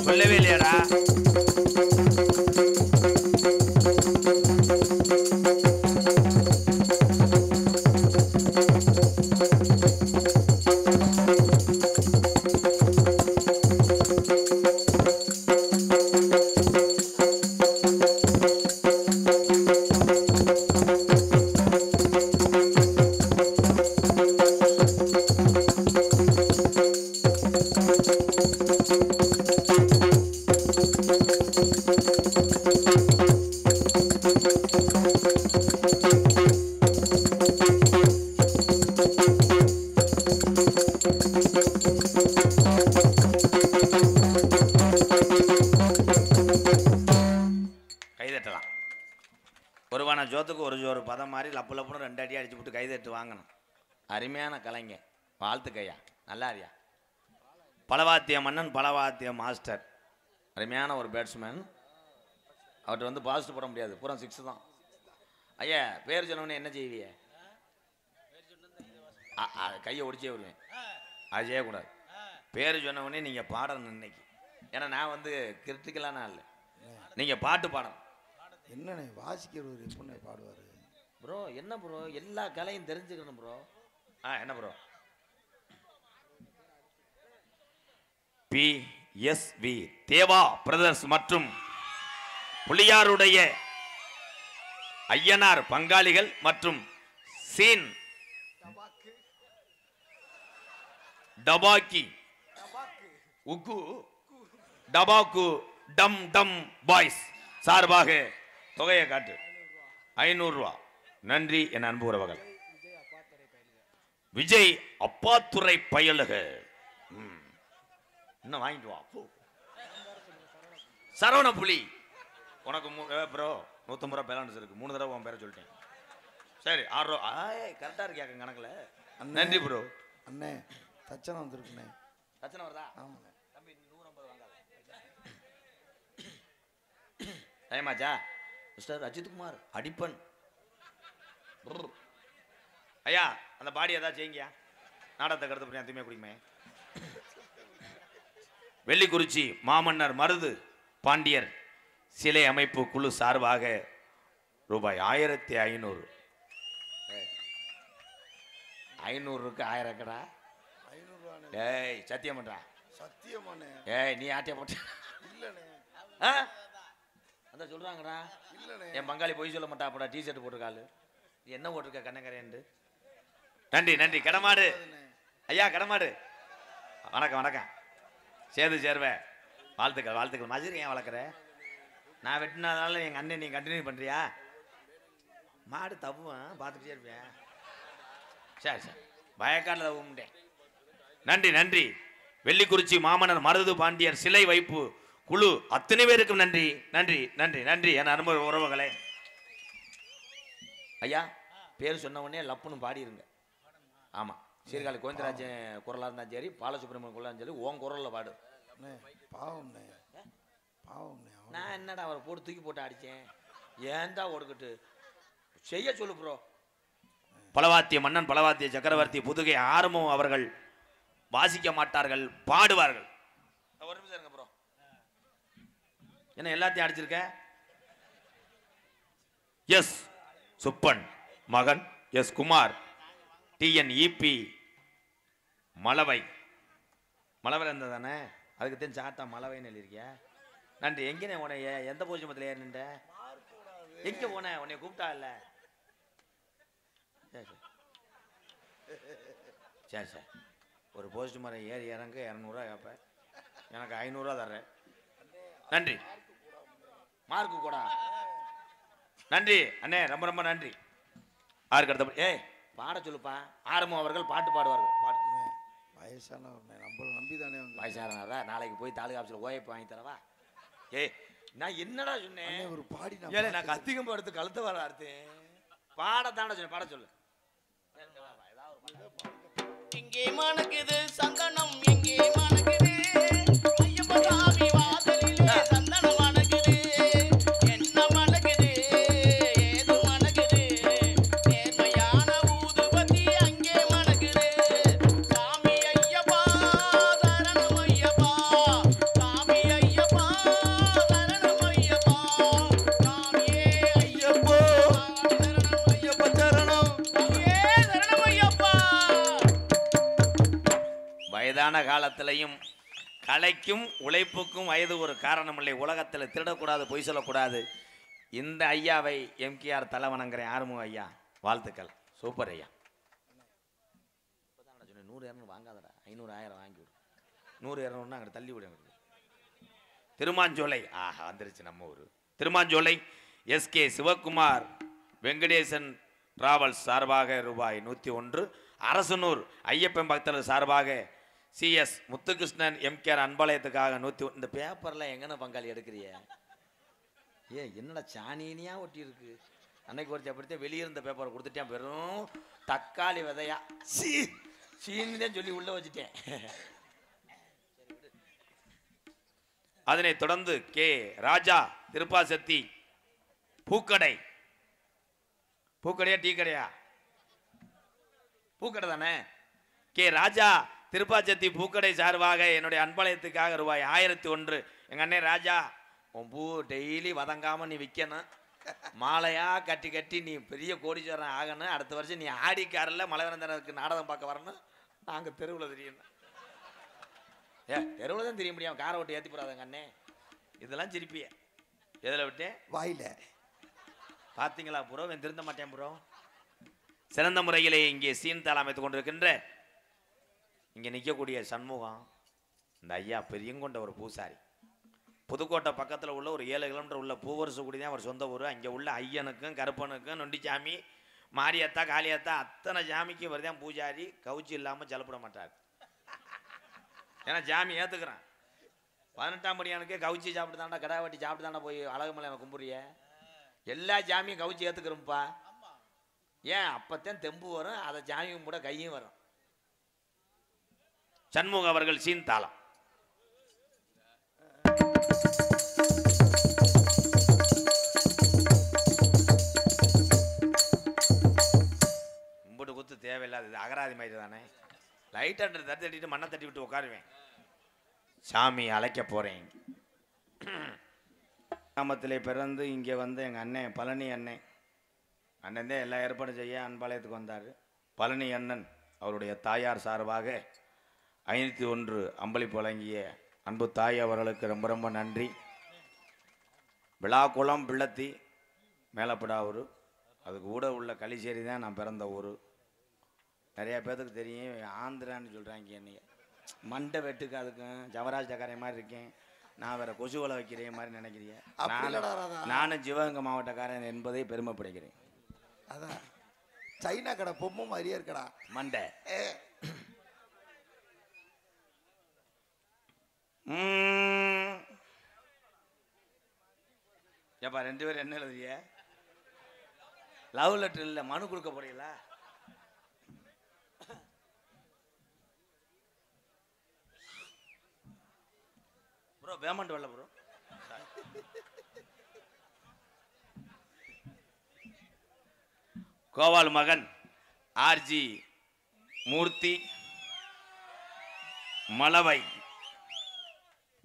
சொல்லவே இல்லையாடா? கைதட்டலாம். ஒருவான ஜோத்துக்கு ஒரு ஜோறு பதம் மாதிரி லப்பு லப்புன்னு 2 அடி அடிச்சு விட்டு கைதட்டு வாங்கணும். அருமையான கலைங்க, வாழ்த்துக்கையா, நல்லா இருக்கியா. பலவாத்திய மன்னன், பலவாத்திய மாஸ்டர், அருமையான ஒரு பேட்ஸ்மேன். அவர்கிட்ட வந்து பாசிட்டு போட முடியாது, பூரா 6 தான். ஐயா பேர் சொன்னவனே என்ன செய்விய? கையை ஒடிச்சே வருவேன், அது செய்யக்கூடாது. பேர் சொன்னவனே நீங்கள் பாடணும் இன்னைக்கு. ஏன்னா நான் வந்து கிரிட்டிக்கலான ஆள், நீங்கள் பாட்டு பாடணும். என்னண்ணே வாசிக்கிறவர் எப்படிண்ணே பாடுவார் ப்ரோ? என்ன ப்ரோ, எல்லா கலையும் தெரிஞ்சுக்கணும் ப்ரோ. என்ன ப்ரோ? PSV தேவா பிரதர்ஸ் மற்றும் புலியாருடைய ஐயனார் பங்காளிகள் மற்றும் சீன் டபாக்கி உக்கு டபாக்கு டம் டம் பாய்ஸ் சார்பாக தொகையை காட்டு 500 ரூபா. நன்றி என் அன்பு உறவுகள். விஜய் அப்பாத்துறை பயலுக இன்னும் வாங்கிட்டு வா. சரவண புலி உனக்கு ப்ரோ 150 ரூபா பேலன்ஸ் இருக்கு. 3 தடவை உன் பேரை சொல்லிட்டேன். சரி 6 ரூபா கரெக்டா இருக்கியாக்க கணக்குல. நன்றி ப்ரோ. அண்ணே தச்சனை வந்துருக்குண்ணே. தச்சனை வருதா? ஆமாண்ணே. தம்பி 150 வாங்காத. டைமாச்சா? மிஸ்டர் அஜித்குமார் அடிப்பன் ஐயா, அந்த பாடி ஏதாவது செய்யுங்கயா. நாடகத்தை கருத்து பண்ணி தூய்மை குடிக்குமே. வெள்ளிக்குறிச்சி மாமன்னர் மருது பாண்டியர் சிலை அமைப்பு குழு சார்பாக ரூபாய் 1500. 500க்கு 1000 கடா. 500 ஏய் சத்தியம் பண்றா. சத்தியமானே. ஏய் நீ ஆட்டிய போட்ட இல்லண்ணே. அதான் சொல்றாங்கடா. இல்லண்ணே. என் பங்காளி பொய் சொல்ல மாட்டாப்படா. டிஷர்ட் போட்டிருக்காளு. என்ன போட்டிருக்க கண்ணக்கரையன்று? நன்றி நன்றி. கடமாடு ஐயா, கடமாடு. வணக்கம் வணக்கம். சேது சேர்வே, வாழ்த்துக்கள் வாழ்த்துக்கள். மதுரை ஏன் வளர்க்குற? நான் வெட்டினதுனால எங்கள் அண்ணன் நீ கண்டினியூ பண்ணுறியா? மாடு தப்புவேன், பார்த்துட்டே இருப்பேன். சரி சரி, வயக்காட்டில் தப்புட்டேன். நன்றி நன்றி. வெள்ளிக்குறிச்சி மாமன்னர் மருது பாண்டியர் சிலை வைப்பு குழு அத்தனை பேருக்கும் நன்றி நன்றி நன்றி நன்றி. என் அனுபவ உறவுகளே, ஐயா பேர் சொன்ன உடனே லப்புன்னு பாடிருங்க. ஆமாம், சீர்காழி கோவிந்தராஜன் குரலாக இருந்தாலும் சரி, பாலசுப்ரமணியன் குரலாக இருந்தாலும் சரி, உன் குரலில் பாடு. பாவம் பாவம். நான் என்னடா அவரை போட்டு தூக்கி போட்டு அடித்தேன், ஏன்டா ஒடுக்கிட்டு செய்ய சொல்லு ப்ரோ. பலவாத்திய மன்னன் பலவாத்திய சக்கரவர்த்தி புதுகை ஆரம்பம் அவர்கள் வாசிக்க மாட்டார்கள், பாடுவார்கள். ஒரு நிமிஷம் இருங்க ப்ரோ. என்ன எல்லாத்தையும் அடிச்சிருக்க? எஸ் சுப்பன் மகன் எஸ் குமார் TNEP மலவை. மலவை இருந்தது தானே, அதுக்கு தெரிஞ்ச சாட்டா மலவைன்னு எழுதியிருக்கியா? நன்றி. எங்கே உனைய எந்த போஜமத்தில் ஏறிட்ட? எங்கே போன? உன்னை கூப்பிட்டா இல்லை? சரி சரி, ஒரு போஸ்ட் மரம் ஏறி இறங்க 200 கேட்பேன், எனக்கு 500 தர்றேன். நன்றி. மார்க்கு கூட நன்றி அண்ணே, ரொம்ப ரொம்ப நன்றி. ஆருக்கு அடுத்த ஏய் பாட சொல்லுப்பா. ஆரம்பம் அவர்கள் பாட்டு பாடுவார்கள். பாட்டு வயசானவர் நம்மள நம்பி தானே வந்து. வயசானதா நாளைக்கு போய் தாலுகா ஆஃபீஸில் ஓயப்ப வாங்கி தரவா? ஏய் நான் என்னடா சொன்னேன்? ஒரு பாடி நான் கத்திகம் எடுத்து கழுத்த வர அர்த்தம் பாடத்தான சொன்னேன். பாட சொல்லு. எங்கே மணக்குது சந்தனம், எங்கே மணக்குது ஐயப்ப சாமி வாசலிலே சந்தனம் மணக்குது. என்ன மணக்குது, ஏது மணக்குது, நேர்மையான ஊதுபத்தி அங்கே மணக்குது. சாமி ஐயப்பா சரணம் ஐயப்பா, சாமி ஐயப்பா சரணம் ஐயப்பா, சாமியே ஐயப்போ சரணம் ஐயப்ப சரணம், சாமியே சரணம் ஐயப்பா. வயதான காலத்திலையும் கலைக்கும் உழைப்புக்கும் வயது ஒரு காரணம் இல்லை. உலகத்தில் திருடக்கூடாது, பொய் சொல்லக்கூடாது. இந்த ஐயாவை MKR தலை வணங்குறேன். ஆறுமுக ஐயா வாழ்த்துக்கள். சூப்பர் ஐயா. 100 200 வாங்காதடா, 500 1000 வாங்கி விடு. 100 200 அங்கே தள்ளி விடு. திருமாஞ்சோலை ஆஹா வந்துருச்சு நம்ம ஊர். திருமாஞ்சோலை SK சிவகுமார் வெங்கடேசன் டிராவல்ஸ் சார்பாக ரூபாய் 101. அரசனூர் ஐயப்பன் பக்தர்கள் சார்பாக CS முத்துகிருஷ்ணன் MKR அன்பாலயத்துக்காக 101. இந்த பேப்பர்லாம் எங்கன்னு பங்காளி எடுக்கிறிய? என்னடா சாணினியா ஒட்டி இருக்கு. அன்னைக்கு ஒருத்தர் அப்படித்தான் வெளியிருந்த பேப்பரை கொடுத்துட்டேன், வெறும் தக்காளி விதையா சீனிதான் சொல்லி உள்ள வச்சுட்டேன். அதனைத் தொடர்ந்து K ராஜா திருப்பாசக்தி பூக்கடை. பூக்கடையா டீ கடையா? பூக்கடை தானே. K ராஜா திருப்பாச்சத்தி பூக்கடை சார்பாக என்னுடைய அன்பாலயத்துக்காக ரூபாய் 1001. எங்கள் அண்ணே ராஜா, உன் பூ டெய்லி வதங்காமல் நீ விற்கணும், மாலையா கட்டி கட்டி நீ பெரிய கோடீஸ்வரன் ஆகணும். அடுத்த வருஷம் நீ ஆடிக்காரில் மலைவரந்தனுக்கு நாடகம் பார்க்க வரணும். நாங்கள் தெருவில் தெரியணும். தெருவில் தான் தெரிய முடியும், காரை விட்டு ஏற்றி போடாதங்க அண்ணே. இதெல்லாம் சிரிப்பிய எதில் விட்டேன்? வாயில. பார்த்தீங்களா ப்ரோ, நான் திருந்த மாட்டேன் ப்ரோ. சிறந்த முறையிலே இங்கே சீன்தாள் அமைத்துக் கொண்டிருக்கின்ற இங்கே நிற்கக்கூடிய சண்முகம், இந்த ஐயா பெரியங்கொண்ட ஒரு பூசாரி. புதுக்கோட்டை பக்கத்தில் உள்ள ஒரு 7 கிலோமீட்டர் உள்ள பூவரசுக்குடி தான் அவர் சொந்த ஊர். அங்கே உள்ள ஐயனுக்கும் கருப்பனுக்கும் நொண்டிச்சாமி மாரியாத்தா காளியாத்தா அத்தனை ஜாமிக்கும் இவர் தான் பூஜாரி. கவுச்சி இல்லாமல் ஜலப்பட மாட்டார். ஏன்னா ஜாமி ஏற்றுக்கிறான். 18ஆம் படியானுக்கே கவுச்சி சாப்பிட்டு தாண்டா, கடா வட்டி சாப்பிட்டு தாண்டா போய் அழகுமலை எனக்கு கும்பிட்றிய. எல்லா ஜாமியும் கவுச்சி ஏற்றுக்கிறோம்ப்பா. ஏன் அப்பத்தான் தெம்பு வரும், அதை ஜாமியும் கூட கையும் வரும். சண்முக அவர்கள் சீன்தாளம். கும்பிட்டு குத்து தேவையில்லாது, இது அகராதி மாதிரி தானே. லைட்டாக தட்டி தட்டிட்டு மண்ணை தட்டி விட்டு உட்காருவேன். சாமி அழைக்க போறேன். கிராமத்திலே பிறந்து இங்கே வந்து எங்கள் அண்ணன் பழனி அண்ணன் தான் எல்லா ஏற்பாடும் செய்ய அன்பாலயத்துக்கு வந்தார். பழனி அண்ணன் அவருடைய தாயார் சார்பாக 501 அம்பளிப்பு வழங்கிய அன்பு தாய் அவர்களுக்கு ரொம்ப ரொம்ப நன்றி. விழாக்குளம் பிள்ளத்தி மேலப்படாவூர் அது கூட உள்ள களிச்சேரி தான் நான் பிறந்த ஊர். நிறையா பேர்த்துக்கு தெரியும், ஆந்திரான்னு சொல்கிறாங்க என்னைய. மண்டை வெட்டுக்கு அதுக்கும் ஜவராஜ் டக்காரே மாதிரி இருக்கேன். நான் வேற கொசு வலை வைக்கிறேன் மாதிரி நினைக்கிறீங்க. நானும் சிவகங்கை மாவட்டக்காரன் என்பதை பெருமைப்படுகிறேன். அதான் சைனா கடை பொம்மை மாதிரியே இருக்கடா மண்டை. ஏப்பா 2 பேரும் என்ன எழுதுறிய? லவ் லெட்டர் இல்லை, மனு கொடுக்க போறீங்களா? ப்ரோ பேமெண்ட் வரல ப்ரோ. கோவால் மகன் ஆர்ஜி மூர்த்தி மலவை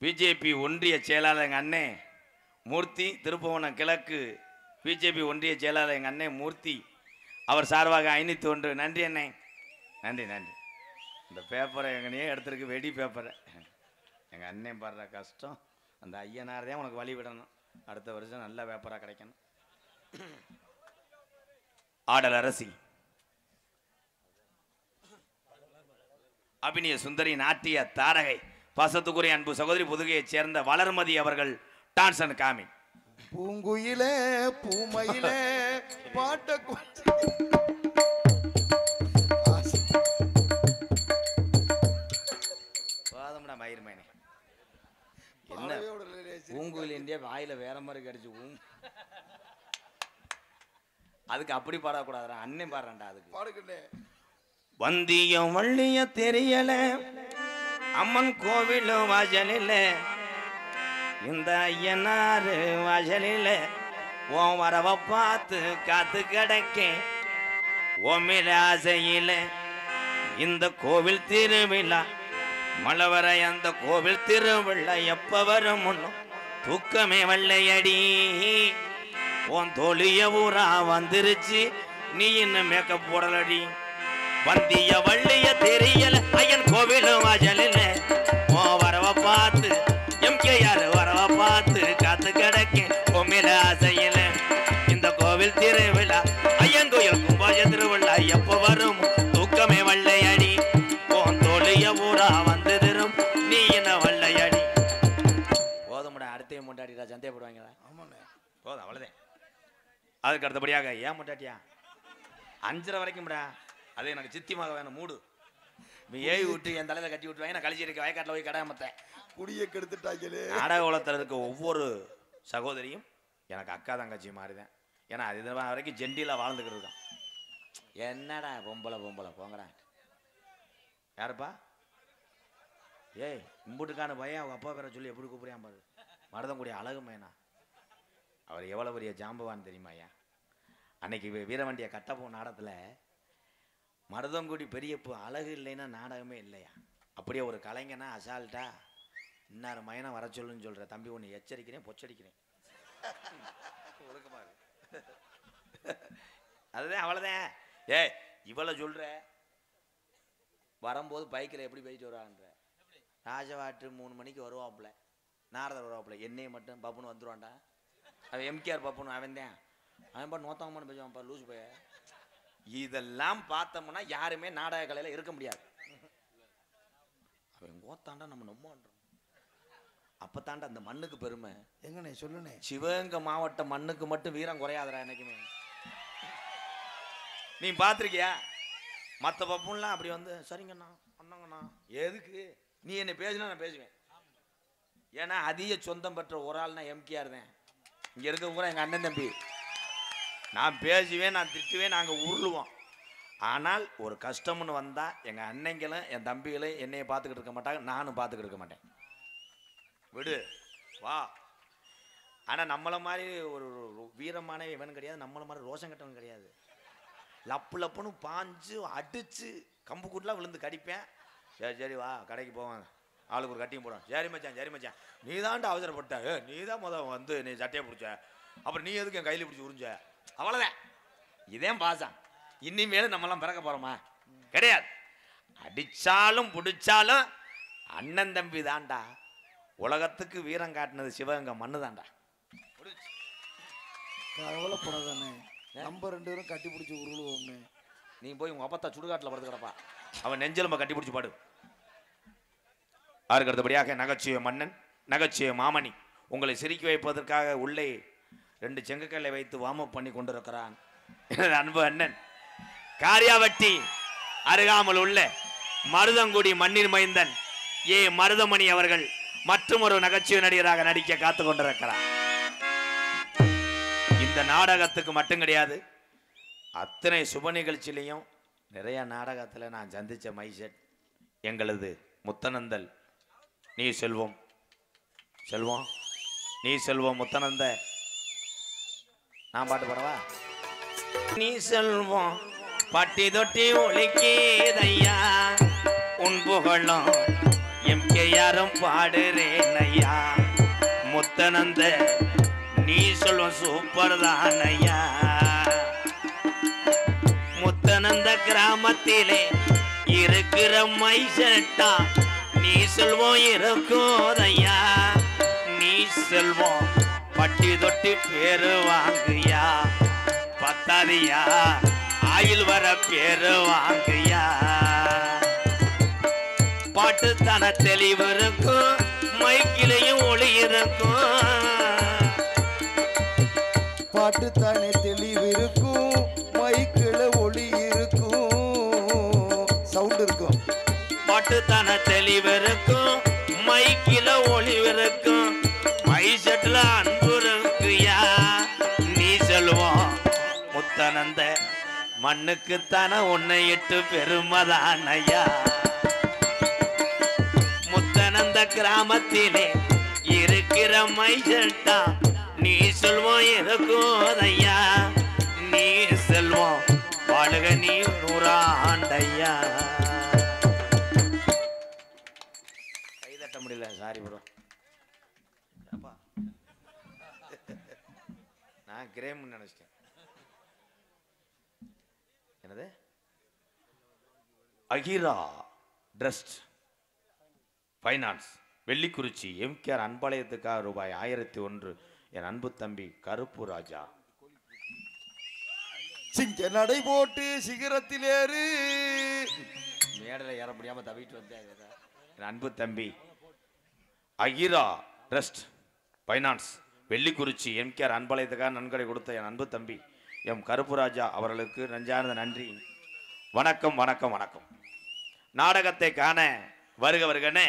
பிஜேபி ஒன்றிய செயலாளர் எங்கள் அண்ணே மூர்த்தி, திருப்புவனம் கிழக்கு பிஜேபி ஒன்றிய செயலாளர் எங்கள் அண்ணே மூர்த்தி அவர் சார்பாக 501. நன்றி அண்ணே, நன்றி நன்றி. இந்த பேப்பரை எங்கனையே எடுத்துருக்கு, வெடி பேப்பரை. எங்கள் அண்ணன் பாடுற கஷ்டம், அந்த ஐயனார் தான் உனக்கு வழி விடணும். அடுத்த வருஷம் நல்ல பேப்பராக கிடைக்கணும். ஆடல் அரசி அபிநய சுந்தரி நாட்டிய தாரகை பாசத்துக்குரிய அன்பு சகோதரி புதுகையைச் சேர்ந்த வளர்மதி அவர்கள் டான்ஸ் அண்ட் காமி. பூங்குயிலே பூமையிலே பாட்ட பாதம்டா மயிர்மேனே. என்ன பூங்குயில் இந்தியா வாயில வேற மாதிரி கிடைச்சு அதுக்கு அப்படி பாடக்கூடாதுடா, அண்ணன் பாடுறான்டா. அதுக்கு பாடுகிட்டே வந்தியம் வள்ளிய தெரியல அம்மன் கோவில் வாசலில் இந்த ஐயனாரு வாசலில் உன் வரவ பார்த்து காத்து கிடைக்கேன் ஓமில ஆசையில் இந்த கோவில் திருவிழா மழை வர அந்த கோவில் திருவிழா எப்ப வரும் முன்னும் தூக்கமே வல்லையடி உன் தோழிய ஊரா வந்துருச்சு நீ இன்னும் மேக்கப் போடலடி வந்திய வள்ளிய தெரியல ஐயன் கோவில் வாசலில் உன் வரவ பார்த்து எம்கேஆர் வரவ பார்த்து காத்து கிடைக்க கோமில ஆசையில இந்த கோவில் திருவிழா ஐயங்கோயில் கும்பாஜ திருவிழா எப்ப வரும் தூக்கமே வல்லையடி உன் தோழிய ஊரா வந்து தரும் நீ என்ன வல்லையடி. போதும்டா, அடுத்தையும் முண்டாடிடா சந்தேகப்படுவாங்களா? ஆமாண்ணே போதும், அவ்வளோதான். அதுக்கு அடுத்தபடியாக ஏன் முண்டாட்டியா 5:30 வரைக்கும்டா, அது எனக்கு சித்தி மக வேணும் மூடு. நீ ஏவி விட்டு என் தலையில கட்டி விட்டுவாங்க, நான் கழிச்சு இருக்க வயக்காட்டில் போய் கடாமத்தேன் குடியை கெடுத்துட்டாங்களே. நாடக உலகத்தில் இருக்க ஒவ்வொரு சகோதரியும் எனக்கு அக்கா தங்கச்சி மாதிரி தான். ஏன்னா அது இது வரைக்கும் ஜெண்டியில் வாழ்ந்துக்கிட்டு இருக்கான். என்னடா பொம்பளை பொம்பளை போங்கடா. யாருப்பா? ஏய் இம்புட்டுக்கான பையன் அவங்க அப்பா பேரை சொல்லி எப்படி கூப்பிடுறான் பாரு. மருதங்குடி அழகு மையனா, அவர் எவ்வளோ பெரிய ஜாம்பவான் தெரியுமா ஐயா? அன்னைக்கு வீரவண்டிய கட்டப்போ நாடகத்தில் மருதங்குடி பெரியப்பு அழகு இல்லைன்னா நாடகமே இல்லையா? அப்படியே ஒரு கலைஞனா அசால்ட்டா இன்னார் மயனை வர சொல்லுன்னு சொல்கிற தம்பி ஒன்று எச்சரிக்கிறேன் பொச்சடிக்கிறேன். ஒழுக்கமாக அதுதான் அவ்வளோதான். இவ்வளோ சொல்கிற வரும்போது பைக்கில் எப்படி போயிட்டு வருவான்ற ராஜவாட்டு 3 மணிக்கு வருவாப்புல, நாரதர் வருவாப்புல, என்னையை மட்டும் பப்புன்னு வந்துடுவான்டா. அவன் எம்கேஆர் பப்புன்னு அவன் தான், அவன் பாட்டு நோத்தாமன்னு பேசுவான்ப்பா லூஸ் போய. இதெல்லாம் பார்த்தோம்னா யாருமே நாடக கலையில் இருக்க முடியாது. அவன் கோத்தாண்டா நம்ம நம்பன்றோம். அப்பத்தாண்டா அந்த மண்ணுக்கு பெருமை. எங்கண்ணே சொல்லுனே, சிவகங்கை மாவட்ட மண்ணுக்கு மட்டும் வீரம் குறையாதரா என்னைக்குமே. நீ பார்த்துருக்கியா? மற்ற பப்புலாம் அப்படி வந்து சரிங்கண்ணா அண்ணங்கண்ணா எதுக்கு நீ என்னை பேசினா நான் பேசுவேன். ஏன்னா அதிக சொந்தம் பெற்ற ஒரு ஆள்னா எம்கேஆர் தான். இங்கே இருக்க கூட எங்கள் அண்ணன் தம்பி. நான் பேசுவேன், நான் திட்டுவேன், நாங்கள் உருளுவோம். ஆனால் ஒரு கஷ்டம்னு வந்தால் எங்கள் அன்னைங்களும் என் தம்பிகளும் என்னையை பார்த்துக்கிட்டு இருக்க மாட்டாங்க, நானும் பார்த்துக்கிட்டு இருக்க மாட்டேன். விடு வா. ஆனால் நம்மளை மாதிரி ஒரு வீரமான இவன் கிடையாது, நம்மளை மாதிரி ரோஷம் கட்டவன் கிடையாது. லப்பு லப்புன்னு பாஞ்சு அடித்து கம்பு கூட்டலாம் விழுந்து கடிப்பேன். சரி சரி வா கடைக்கு போவாங்க, ஆளுக்கு ஒரு கட்டியும் போடும். சரி மச்சான் சரி மச்சான், நீ தான்ட்டு அவசரப்பட்ட, நீ தான் வந்து நீ சட்டையை பிடிச்ச, அப்புறம் நீ எதுக்கு என் கையில் பிடிச்சி உறிஞ்ச, அவ்வளோதான். இதே பாசம். இனிமேலும் நம்மளாம் பிறக்க போகிறோமா? கிடையாது. அடித்தாலும் பிடிச்சாலும் அண்ணன் தம்பி தான்டா. உலகத்துக்கு வீரம் காட்டினது சிவகங்கை மண்ணு தான்டா. கவலைப்படாதானே. நம்ம 2 பேரும் கட்டி பிடிச்சி உருளுவோமே. நீ போய் உங்க அப்பத்தா சுடுகாட்டில் படுத்து கிடப்பா. அவன் நெஞ்செலும்ப கட்டி பிடிச்சி பாடு. அதற்கு அடுத்தபடியாக நகைச்சுவை மன்னன், நகைச்சுவை மாமணி உங்களை சிரிக்க வைப்பதற்காக உள்ளே 2 செங்கக்கல்லை வைத்து வார்ம் பண்ணி கொண்டிருக்கிறான் எனது அன்பு அண்ணன் காரியாவட்டி அருகாமல் உள்ள மருதங்குடி மண்ணின் மைந்தன் ஏ மருதமணி அவர்கள் மற்றும் ஒரு நகைச்சுவை நடிகராக நடிக்க காத்து கொண்டிருக்கிறார். இந்த நாடகத்துக்கு மட்டும் கிடையாது, அத்தனை சுப நிகழ்ச்சியிலையும் நிறைய நாடகத்தில் நான் சந்திச்ச மைசெட் எங்களது முத்தனந்தல் நீ செல்வம் செல்வம் நீ செல்வம் முத்தனந்த. நான் பாட்டு பாடவா? நீ செல்வம் பட்டி தொட்டி ஒழிக்கேதையா உன் புகழும் எம்கே யாரும் பாடுறேன் ஐயா. முத்தனந்த நீ சொல்லும் சூப்பர் தான் ஐயா. முத்தனந்த கிராமத்திலே இருக்கிற மைசட்டா நீ செல்வம் இருக்கோதையா. நீ செல்வம் பட்டி தொட்டி பேரு வாங்குயா. பத்தாதியா ஆயில் வர பேரு வாங்குயா. பாட்டு தன தெளிவு இருக்கும், மைக்கிலையும் ஒளி இருக்கும். பாட்டு தானே தெளிவு இருக்கும், மைக்கில் ஒளி இருக்கும், சவுண்ட் இருக்கும். பாட்டு தன தெளிவு இருக்கும், மைக்கில ஒளி இருக்கும், மைசெட்ல அன்பு இருக்குயா. நீ சொல்லுவோம் முத்தனந்த மண்ணுக்கு தானே உன்னை இட்டு பெருமதான் ஐயா. முத்தனந்த கிராமத்திலே இருக்கிற மைசெட்டா நீ சொல்வோம் இருக்கோதையா. நீ செல்வோம் வாழுக நீ 100 ஆண்டையா. கை தட்ட முடியல, சாரி ப்ரோ. நான் கிரேம் நினைச்சிட்டேன். என்னது? Akira trust finance Vellikurichi MKR அன்பாளையத்துக்காக ரூபாய் 1001 என் அன்பு தம்பி கருப்பு ராஜா. சிங்க நடை போட்டு சிகரத்தில் ஏறு. மேடல ஏற முடியாம தவிட்டு வந்தேன். என் அன்பு தம்பி Akira trust finance Vellikurichi MKR அன்பாளையத்துக்காக நன்கொடை கொடுத்த என் அன்பு தம்பி எம் கருப்பு ராஜா அவர்களுக்கு நெஞ்சார்ந்த நன்றி. வணக்கம் வணக்கம் வணக்கம். நாடகத்தை காண வருக வருகனே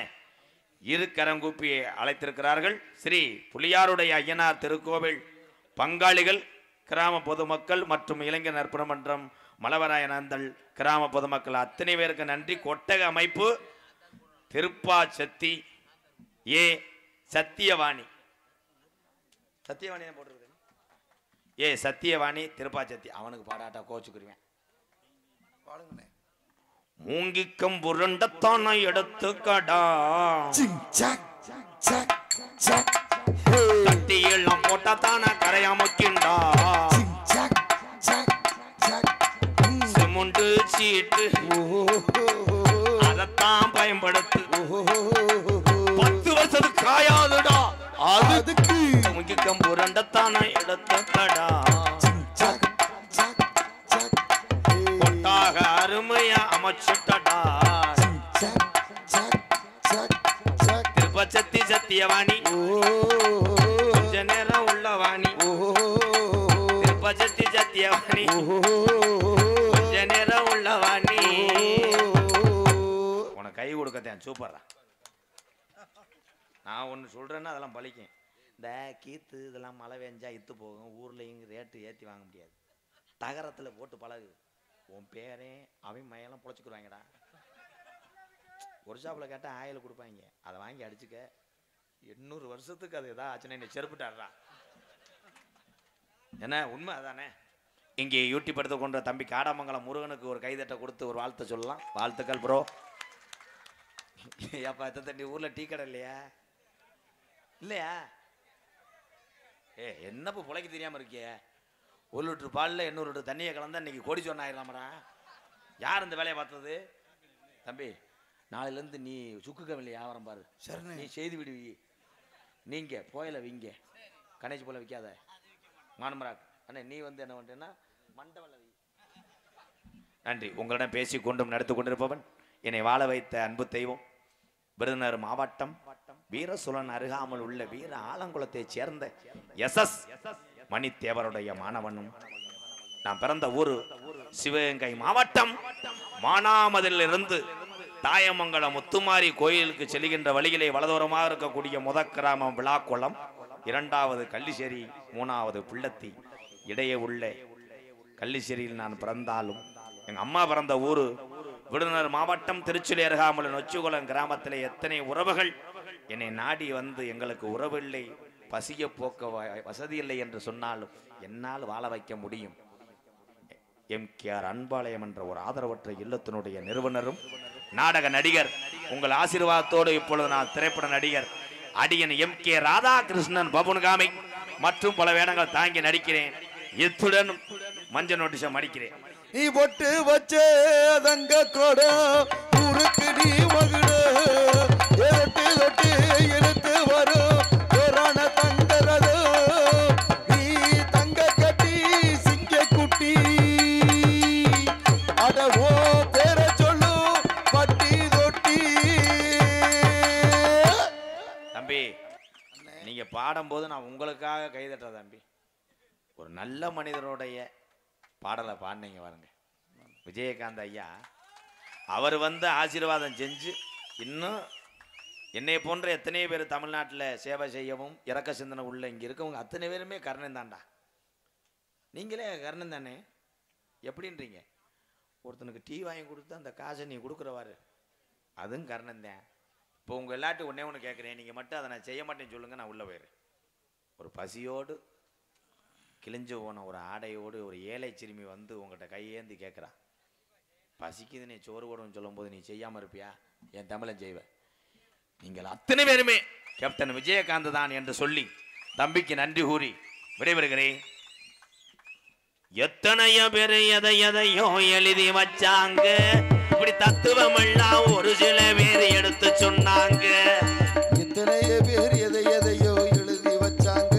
இரு கரங்கூப்பி அழைத்திருக்கிறார்கள் ஸ்ரீ புலியாருடைய ஐயனார் திருக்கோவில் பங்காளிகள், கிராம பொதுமக்கள் மற்றும் இளைஞர் நற்புண மன்றம், மலவராயனந்தல் கிராம பொதுமக்கள் அத்தனை பேருக்கு நன்றி. கொட்டக அமைப்பு திருப்பாச்சத்தி ஏ சத்தியவாணி, சத்தியவாணி போட்டிருக்கேன். ஏ சத்தியவாணி திருப்பாச்சத்தி. அவனுக்கு பாடாட்டா கோச்சுக்குருவேன். பாடுங்கண்ணே. மூங்கிக்கம் புரண்டத்தான எடுத்துக்கடா தட்டி எல்லாம் போட்டாத்தான கரையாமக்கிண்டா. சிமுண்டு சீட்டு அதத்தான் பயன்படுத்து. 10 வருஷத்துக்கு காயாதுடா அதுக்கு. மூங்கிக்கம் புரண்டத்தான எடுத்துக்கடா கொட்டாக அருமையா அமைச்சுட்டடா. திருப்பச்சத்தி சத்தியவாணி கொஞ்ச நேரம் உள்ளவாணி. திருப்பச்சத்தி சத்தியவாணி கொஞ்ச நேரம் உள்ளவாணி. உனக்கு கை கொடுக்கத்தேன் சூப்பரா. நான் ஒன்று சொல்றேன்னா அதெல்லாம் பழிக்கும். இந்த கீத்து இதெல்லாம் மழை பெஞ்சா இத்து போகும். ஊர்லயும் ரேட்டு ஏற்றி வாங்க முடியாது. தகரத்தில் போட்டு பழகு. உன் பேரே அவன் மையெல்லாம் பொழைச்சிக்குருவாங்கடா. ஒரு ஷாப்பில் கேட்டால் ஆயில் கொடுப்பாங்க. அதை வாங்கி அடிச்சுக்க. 800 வருஷத்துக்கு அது எதாவது ஆச்சுன்னா என்னை செருப்பிட்டாடுறா. என்ன உண்மை அதானே? இங்கே யூடியூப் எடுத்து கொண்ட தம்பி காடாமங்கலம் முருகனுக்கு ஒரு கைதட்டை கொடுத்து ஒரு வாழ்த்து சொல்லலாம். வாழ்த்துக்கள் ப்ரோ. ஏப்பா எத்த தண்ணி ஊரில் டீ கடை இல்லையா? இல்லையா? என்னப்போ பிழைக்க தெரியாமல் இருக்கிய? 1 லிட்டர் பாலில் 800 லிட்டர் தண்ணியை கலந்தா இன்னைக்கு கோடி சொன்ன ஆயிடலாமடா. யார் இந்த வேலையை பார்த்தது? தம்பி நாளையிலேருந்து நீ சுக்கு கவில வியாபாரம் பாரு. சரி நீ செய்தி விடுவி. நீங்கள் போயில விங்க கணேஷ் போல விற்காத. மானமராக் அண்ணே நீ வந்து என்ன பண்ணுறேன்னா நன்றி. உங்களிடம் பேசிக் கொண்டும் நடத்து கொண்டிருப்பவன் என்னை வாழ வைத்த அன்பு தெய்வம் விருதுநகர் மாவட்டம் வீரசுலன் அருகாமல் உள்ள வீர ஆலங்குளத்தைச் சேர்ந்த எஸ் மணித்தேவருடைய மாணவனும் நான் பிறந்த ஊரு சிவகங்கை மாவட்டம் மானாமதிலிருந்து தாயமங்கலம் முத்துமாரி கோயிலுக்கு செல்கின்ற வழியிலே வலதோரமாக இருக்கக்கூடிய கிராமம் விழாக்குளம், இரண்டாவது கள்ளிச்சேரி, மூணாவது புள்ளத்தி. இடையே உள்ள கள்ளிச்சேரியில் நான் பிறந்தாலும் எங்க அம்மா பிறந்த ஊரு விருதுநகர் மாவட்டம் திருச்சுழி அருகாமல் நொச்சிகுளம் கிராமத்திலே எத்தனை உறவுகள் என்னை நாடி வந்து எங்களுக்கு உறவில்லை, பசிய போக்க வசதி இல்லை என்று சொன்னாலும் என்னால் வாழ வைக்க முடியும். எம்கேஆர் அன்பாலயம் என்ற ஒரு ஆதரவற்ற இல்லத்தினுடைய நிறுவனரும் நாடக நடிகர், உங்கள் ஆசீர்வாதத்தோடு இப்பொழுது நான் திரைப்பட நடிகர் அடியன் எம்.கே. ராதாகிருஷ்ணன் பபுன்காமி மற்றும் பல வேடங்கள் தாங்கி நடிக்கிறேன். இத்துடன் மஞ்சள் நோட்டீஸை மடிக்கிறேன். நீ பொட்டு வச்ச தங்க கொட ஊருக்கு நீ மகிழ தொட்டு தொட்டு இழுத்து வரும் பேரான தங்கரது நீ தங்க கட்டி சிங்க குட்டி அடவோ பேர சொல்லு பட்டி தொட்டி. தம்பி, நீங்க பாடும்போது நான் உங்களுக்காக கைதட்டுற தம்பி. ஒரு நல்ல மனிதனுடைய பாடலை பாடினீங்க பாருங்க. விஜயகாந்த் ஐயா அவர் வந்து ஆசீர்வாதம் செஞ்சு இன்னும் என்னை போன்ற எத்தனை பேர் தமிழ்நாட்டில் சேவை செய்யவும் இறக்க சிந்தனை உள்ள இங்கே இருக்கவங்க அத்தனை பேருமே கர்ணன் தான்டா. நீங்களே கர்ணன் தானே? எப்படின்றீங்க? ஒருத்தனுக்கு டீ வாங்கி கொடுத்து அந்த காசை நீ கொடுக்குறவாரு, அதுவும் கர்ணன் தான். இப்போ உங்கள் எல்லாட்டும் ஒன்றே ஒன்று கேட்குறேன், நீங்கள் மட்டும் அதை நான் செய்ய மாட்டேன்னு சொல்லுங்கள், நான் உள்ளே போயிடுறேன். ஒரு பசியோடு கிழிஞ்சு போன ஒரு ஆடையோடு ஒரு ஏழை சிறுமி வந்து உங்கள்கிட்ட கையேந்தி கேட்குறா, பசிக்குது நீ சோறு போடுன்னு சொல்லும்போது நீ செய்யாமல் இருப்பியா? என் தமிழன் செய்வேன். நீங்கள் அத்தனை பேருமே கேப்டன் விஜயகாந்த் தான் என்று சொல்லி தம்பிக்கு நன்றி கூறி விடைபெறுகிறேன். எத்தனையோ பேர் எதை எதையோ எழுதி வச்சாங்க, இப்படி தத்துவம் எல்லாம் ஒரு சில பேர் எடுத்து சொன்னாங்க. எத்தனையோ பேர் எதை எதையோ எழுதி வச்சாங்க,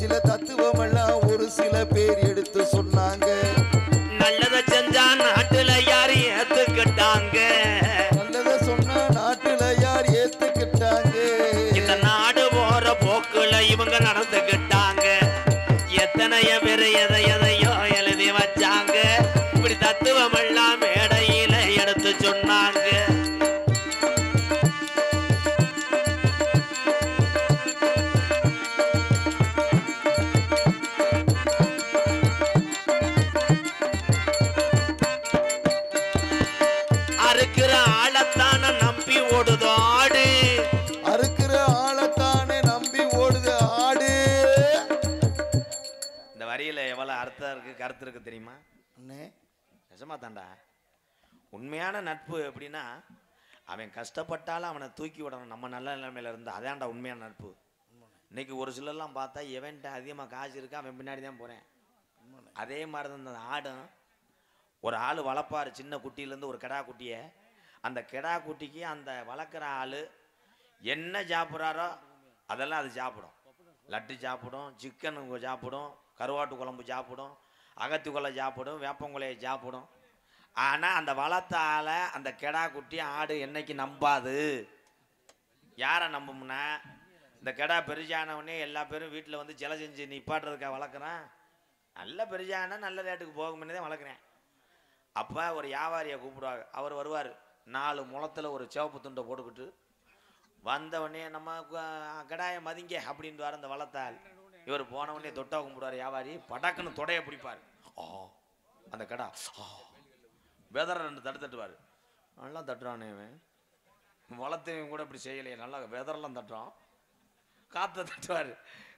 சில தத்துவம் எல்லாம் ஒரு சில பேர் எடுத்து சொன்னாங்க. நல்லதை செஞ்சா நாட்டுல யார் ஏத்துக்கிட்டாங்க, நல்லதை சொன்னா நாட்டுல யார் ஏத்துக்கிட்டாங்க. இந்த நாடு போற போக்குல இவங்க நடந்துக்கிட்டாங்க. எத்தனைய பேர் எதை எதையோ எழுதி வச்சாங்க, இப்படி தத்துவம் எல்லாம் மேடையில எடுத்து சொன்னாங்க. அறுக்கிற ஆளத்தான நம்பி ஓடுதோ ஆடு, அறுக்கிற ஆளத்தானே நம்பி ஓடுது ஆடு. இந்த வரியில எவ்வளவு அர்த்தம் இருக்கு, கருத்து இருக்கு தெரியுமா? நிஜமா தாண்டா. உண்மையான நட்பு எப்படின்னா, அவன் கஷ்டப்பட்டாலும் அவனை தூக்கி விடணும், நம்ம நல்ல நிலைமையில இருந்து. அதான்டா உண்மையான நட்பு. இன்னைக்கு ஒரு சிலர்லாம் பார்த்தா எவன்ட்ட அதிகமாக காசு இருக்கா அவன் பின்னாடி தான் போறேன். அதே மாதிரி தான் இந்த ஆடும். ஒரு ஆள் வளர்ப்பார் சின்ன குட்டியிலேருந்து ஒரு கிடா குட்டியை. அந்த கிடா குட்டிக்கு அந்த வளர்க்குற ஆள் என்ன சாப்பிட்றாரோ அதெல்லாம் அது சாப்பிடும். லட்டு சாப்பிடும், சிக்கன் சாப்பிடும், கருவாட்டு குழம்பு சாப்பிடும், அகத்துக்குலை சாப்பிடும், வேப்பங்குலையை சாப்பிடும். ஆனால் அந்த வளர்த்தால அந்த கிடா குட்டி ஆடு என்னைக்கு நம்பாது. யாரை நம்பும்னா, இந்த கிடா பெருசானவனே எல்லா பேரும் வீட்டில் வந்து ஜல செஞ்சு நிப்பாட்டுறதுக்காக வளர்க்குறான். நல்ல பெருசானா நல்ல ரேட்டுக்கு போகும்னே தான் வளர்க்குறேன். அப்போ ஒரு வியாபாரியை கூப்பிடுவாங்க. அவர் வருவார், 4 முளத்தில் ஒரு சிவப்பு துண்டை போட்டுக்கிட்டு வந்தவொடனே நம்ம கடாயை மதிங்க அப்படின்வார் அந்த வளர்த்தால். இவர் போனவொடனே தொட்டா கும்பிடுவார் வியாபாரி. படக்குன்னு தொடையை பிடிப்பார். அந்த கடா வெதற 2 தட்டு தட்டுவார். நல்லா தட்டுறானே வளர்த்தவன் கூட இப்படி செய்யலையே, நல்லா வெதரெல்லாம் தட்டுறான். காற்றை தட்டுவார்,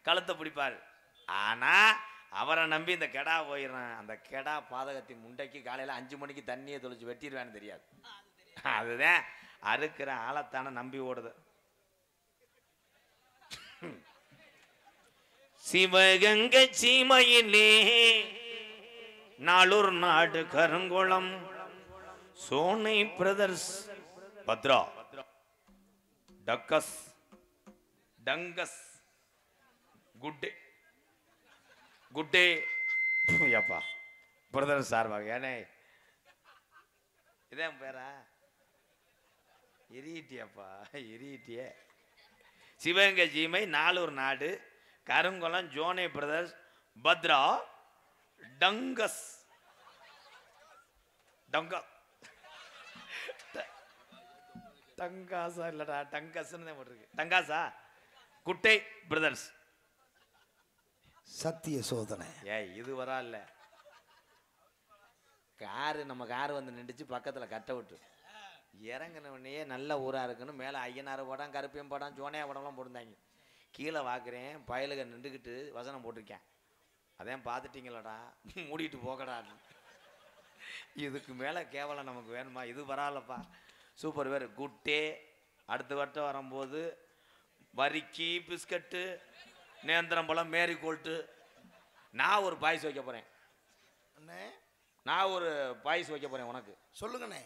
கழுத்தை பிடிப்பார். ஆனால் அவரை நம்பி இந்த கெடா போயிடுறான். அந்த கெடா பாதகத்தின் முண்டைக்கு காலையில் 5 மணிக்கு தண்ணியை தொலைச்சி வெட்டிடுவான்னு தெரியாது. அதுதான் அறுக்கிற ஆளத்தான நம்பி ஓடுது. சிவகங்கை சீமையிலே நாளூர் நாடு கருங்குளம் சோனை பிரதர்ஸ் பத்ரா டக்கஸ் டங்கஸ் குட்டே குட்டே. அப்பா பிரதர் சார்பாக ஏனே இதான் பேரா எரியிட்டியாப்பா எரியிட்டிய சிவகங்கை ஜீமை நாலூர் நாடு கருங்குளம் ஜோனே பிரதர்ஸ் பத்ரா டங்கஸ் டங்கா டங்காசா இல்லடா டங்கஸ்ன்னு போட்டிருக்கு டங்காசா குட்டை பிரதர்ஸ் சத்திய சோதனை இது வரா இல்ல காரு நம்ம காரு வந்து நின்றுச்சு பக்கத்துல கட்ட விட்டு இறங்கினவனே நல்ல ஊரா இருக்குன்னு மேல ஐயனாறு படம் கருப்பியம் படம் ஜோனையா படம்லாம் போட்டிருந்தாங்க கீழே வாக்குறேன் பயலுக நின்றுக்கிட்டு வசனம் போட்டிருக்கேன் அதான் பார்த்துட்டீங்களாடா மூடிட்டு போகடா இதுக்கு மேலே கேவலம் நமக்கு வேணுமா இது பரவாயில்லப்பா சூப்பர் வேறு குட்டே அடுத்த வட்டம் வரும்போது வரிக்கி பிஸ்கட்டு நேந்திரம்பழம் மேரி கோல்ட்டு நான் ஒரு பாயசம் வைக்க போகிறேன் அண்ணே நான் ஒரு பாயசம் வைக்க போகிறேன் உனக்கு சொல்லுங்கண்ணே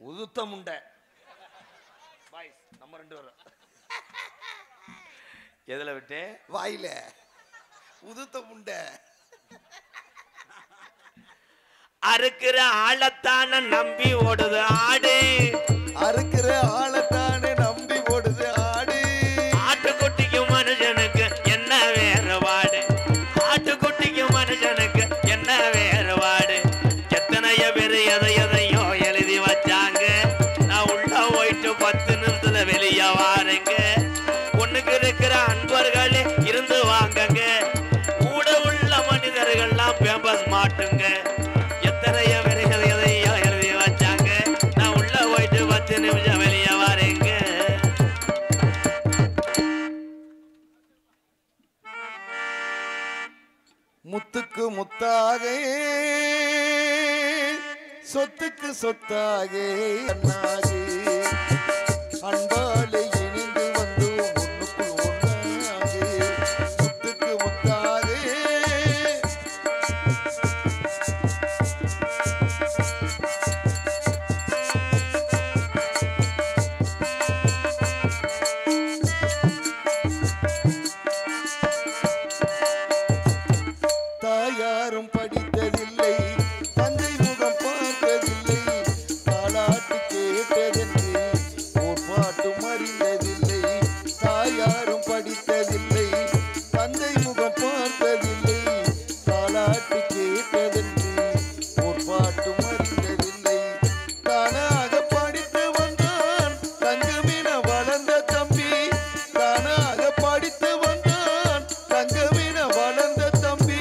உதுத்த முண்டை பாய்ஸ் நம்ம 2 பேரும் எதில் விட்டு வாயில உதுத்த முண்டை அறுக்கிற ஆளத்தான நம்பி ஓடுது ஆடு அறுக்கிற ஆளத்தானே நம்பி ஓடுது ஆடு ஆட்டுக்குட்டிக்கு மனுஷனுக்கு என்ன வேறுபாடு ஆட்டுக்குட்டிக்கு மனுஷனுக்கு என்ன வேறுபாடு எத்தனைய பேர் எதையோ எழுதி வச்சாங்க நான் உள்ள போயிட்டு 10 நிமிஷத்துல வெளியே வாருங்க ஒண்ணுக்கு இருக்கிற அன்பர்களே இருந்து வாங்கங்க கூட உள்ள மனிதர்கள்லாம் பேம்பஸ் மாட்டுங்க எத்தனைய பேர் எதையோ எழுதி வச்சாங்க நான் உள்ள போயிட்டு 10 நிமிஷம் வெளியே வாருங்க முத்துக்கு முத்தாக சொத்துக்கு சொத்தாக அண்ணாகி அன்பாலே இணைந்து வந்து ஒண்ணுக்குள் ஒண்ணாகி முத்துக்கு முத்தாக தாயாரும் படித்ததில்லை தந்தை முகம் பார்த்ததில்லை தாலாட்டு கேட்டதென்று ஓர் பாட்டும் அறிந்ததில்லை தாயாரும் படித்ததில்லை தந்தை முகம் பார்த்ததில்லை தாலாட்டு கேட்டதென்று ஓர் பாட்டும் அறிந்ததில்லை தானாக படித்து வந்தான் தங்கமென வளர்ந்த தம்பி தானாக படித்து வந்தான் தங்கமென வளர்ந்த தம்பி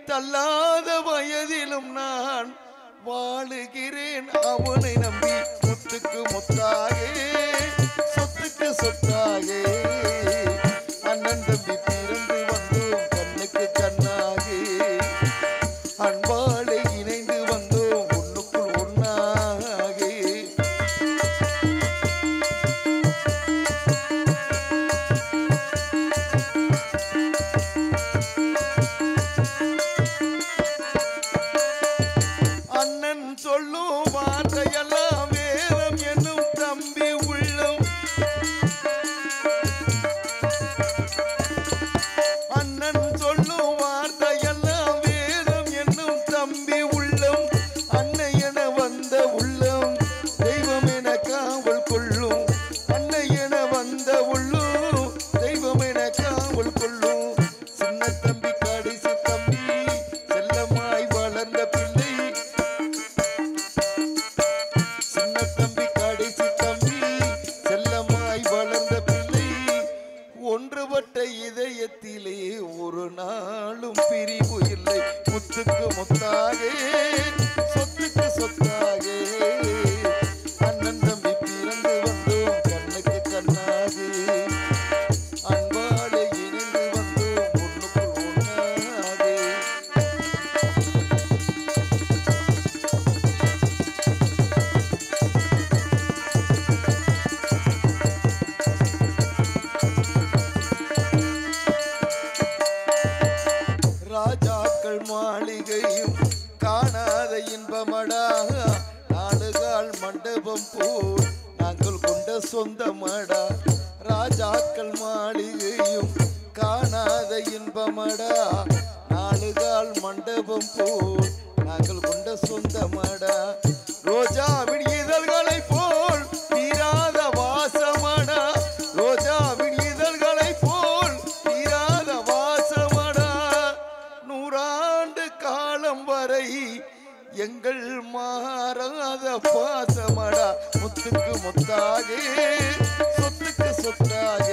தள்ளாத வயதிலும் நான் வாழுகிறேன் அவனை நம்பி முத்துக்கு முத்தாக சொத்துக்கு சொத்தாக அண்ணன் தம்பி பிறந்து வந்தோம் கண்ணுக்கு கண்ணாக அன்பாலே இணைந்து வந்தோம் ஒண்ணுக்குள் ஒண்ணாக அண்ணன் சொல்லும் வார்த்தையெல்லாம் வேதம் என்னும் தம்பி உள்ளம் அண்ணன் சொல்லும் வார்த்தையெல்லாம் வேதம் என்னும் தம்பி உள்ளம் அன்னை என வந்த உள்ளம் தெய்வம் என காவல் கொள்ளும் அன்னை என வந்த உள்ளம் தெய்வம் என காவல் கொள்ளும் சின்ன தம்பி கடைசி தம்பி செல்லமாய் வளர்ந்த பிள்ளை சின்ன தம்பி கடைசி தம்பி செல்லமாய் வளர்ந்த பிள்ளை ஒன்றுபட்ட இதயத்திலே ஒரு நாளும் பிரிவு இல்லை முத்துக்கு முத்தாக சொத்துக்கு சொத்தாக அண்ணன் தம்பி பிறந்து வந்தோம் கண்ணுக்கு கண்ணாக அன்பாலே இணைந்து வந்தோம் ஒண்ணுக்குள் ஒண்ணாக ராஜாக்கள் மாளிகையும் காணாத இன்பமடா நாடுகால் மண்டபம் போல் நாங்கள் கொண்ட சொந்தமடா ராஜாக்கள் மாளிகையும் காணாத இன்பமடா நாடுகால் மண்டபம் போல் நாங்கள் கொண்ட சொந்தமடா ரோஜாவின் இதழ்களை போல் தீராத வாசமடா ரோஜாவின் இதழ்களை போல் தீராத வாசமடா நூறாண்டு காலம் வரை எங்கள் மாறாத பாசமடா முத்துக்கு முத்தாக சொத்துக்கு சொத்தாக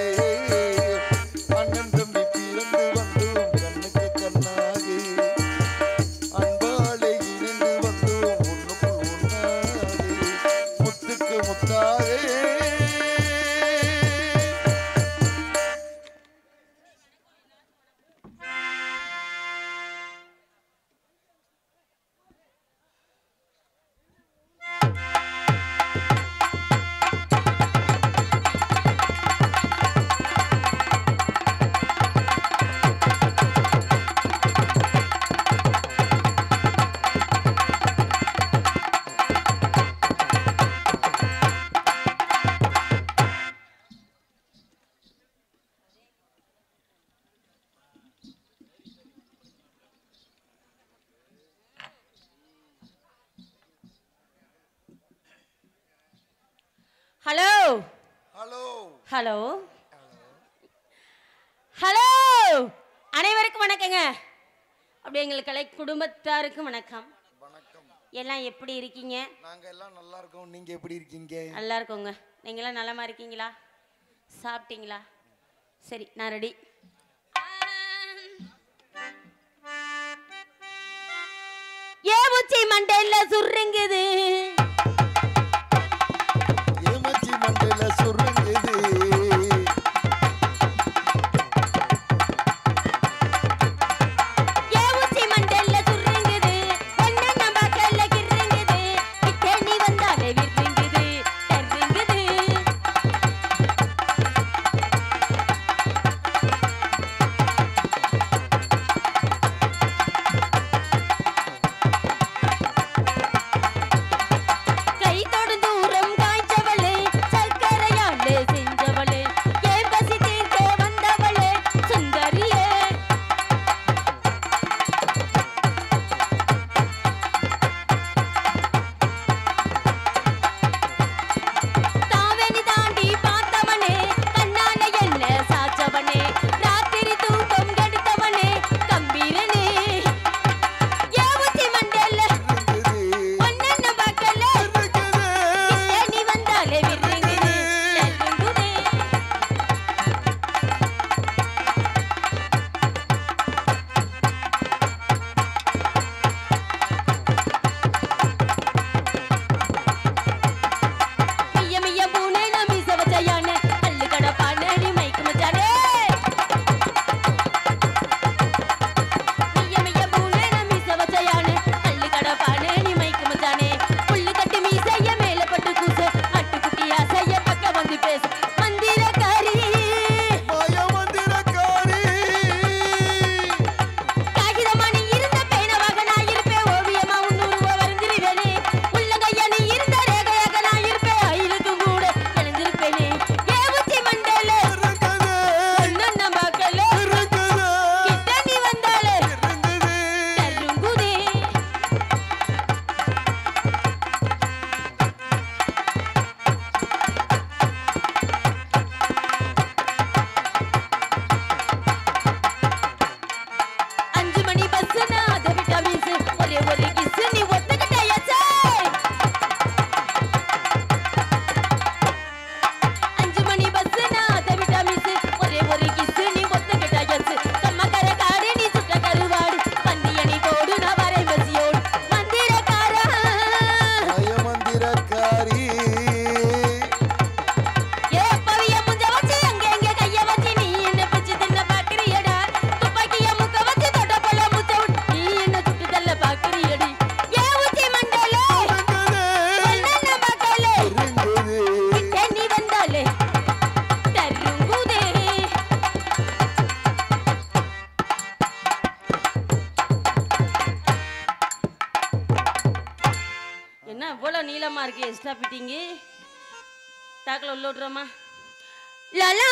அண்ணன் தம்பி பிறந்து வந்தோம் கண்ணுக்கு கண்ணாக அன்பாலே இணைந்து வந்தோம் ஒண்ணுக்குள் ஒண்ணாக முத்துக்கு முத்தாக ஹலோ ஹலோ ஹலோ ஹலோ அனைவருக்கும் வணக்கங்க. அப்படி எங்கள் கலை குடும்பத்தாருக்கும் வணக்கம். வணக்கம். எல்லாம் எப்படி இருக்கீங்க? நாங்க எல்லாம் நல்லா இருக்கோம். நீங்க எப்படி இருக்கீங்க? நல்லா இருக்கோங்க. நீங்களாம் நலமா இருக்கீங்களா? சாப்பிட்டீங்களா? சரி, நான் ரெடி. ஏ உச்சி மண்டையில சுருங்குது ஏமச்சி மண்டையில சுருங்குது ஏ உச்சி மண்டையில சுருங்குது ஒண்ணு நம்ம கல்ல கிருங்குது கிட்ட நீ வந்தாலே விருங்குது தருங்குது கை தொடு தூரம் காய்ச்சவளே சர்க்கரையாலே செஞ்சவளே ஏன் பசி தீர்க்க வந்தவளே சுந்தரியே தாவணி தாண்டி பார்த்தவனே கண்ணால என்ன சாச்சவனே ராத்திரி தூக்கம் கெடுத்தவனே கம்பீரனே ஏ உச்சி மண்டையில ஒன்னென்ன பார்க்கல கிட்ட நீ வந்தாலே விருங்குது தருங்குதே மிய மிய பூனை நம்பி சவச்சையான அள்ளு கடப்பான நீ மைக்கு மச்சானே மிய மிய பூனை நம்பி சவச்சையான அள்ளு கடப்பான நீ மைக்கு மச்சானே புல்லு கட்டி மீசைய மேல பட்டு கூச அட்டுக்குட்டி ஆசைய பக்க வந்து பேச மந்திரக்காரி மாய மந்திரக்காரி காகிதமா நீ இருந்த பேனவாக நான் இருப்பேன் ஓவியமா உன்னூர்வ வரைஞ்சிருவேனே உள்ளங்கையா நீ இருந்த ரேகையாக நான் இருப்பேன் அயிலுக்கும் கூட இணைஞ்சிருப்பேனே ஏ உச்சி மண்டையில இருக்குது ஒன்னு நம்ம பார்க்கல இருக்குது கிட்ட நீ வந்தாலே இருக்குது தருங்குதே அஞ்சு மணி பஸ் நான் அதை விட்டா வீசு ஒரே ஒரு கிஸ் நீ ஒத்துக்கிட்டாயாச்சே அஞ்சு மணி பஸ் நான் அதை விட்டா வீசு ஒரே ஒரு கிஸ் நீ ஒத்துக்கிட்டாயாச்சு கம்மக்கர காடு நீ சுட்ட கருவாடு பந்திய நீ போடு நான் வரேன் பசியோடு மந்திரக்காரா மாய மந்திரக்காரி ஏ பவிய முஞ்ச வச்சு அங்க எங்க கைய வச்சு நீ என்ன பிச்சு தின்ன பாக்குறியடா துப்பாக்கிய முக்க வச்சு தொட்ட போல முச்ச விட்டு நீ என்ன சுட்டு தள்ள பாக்குறியடி ஏ உச்சி மண்டையில ஒன்னென்ன பார்க்கல இருக்குது கிட்ட நீ வந்தாலே தருங்குதே என்ன இவ்வளவு நீளமா இருக்கு எக்ஸ்ட்ரா ஃபிட்டிங்கு தாக்கல உள்ள விட்றோமா லலா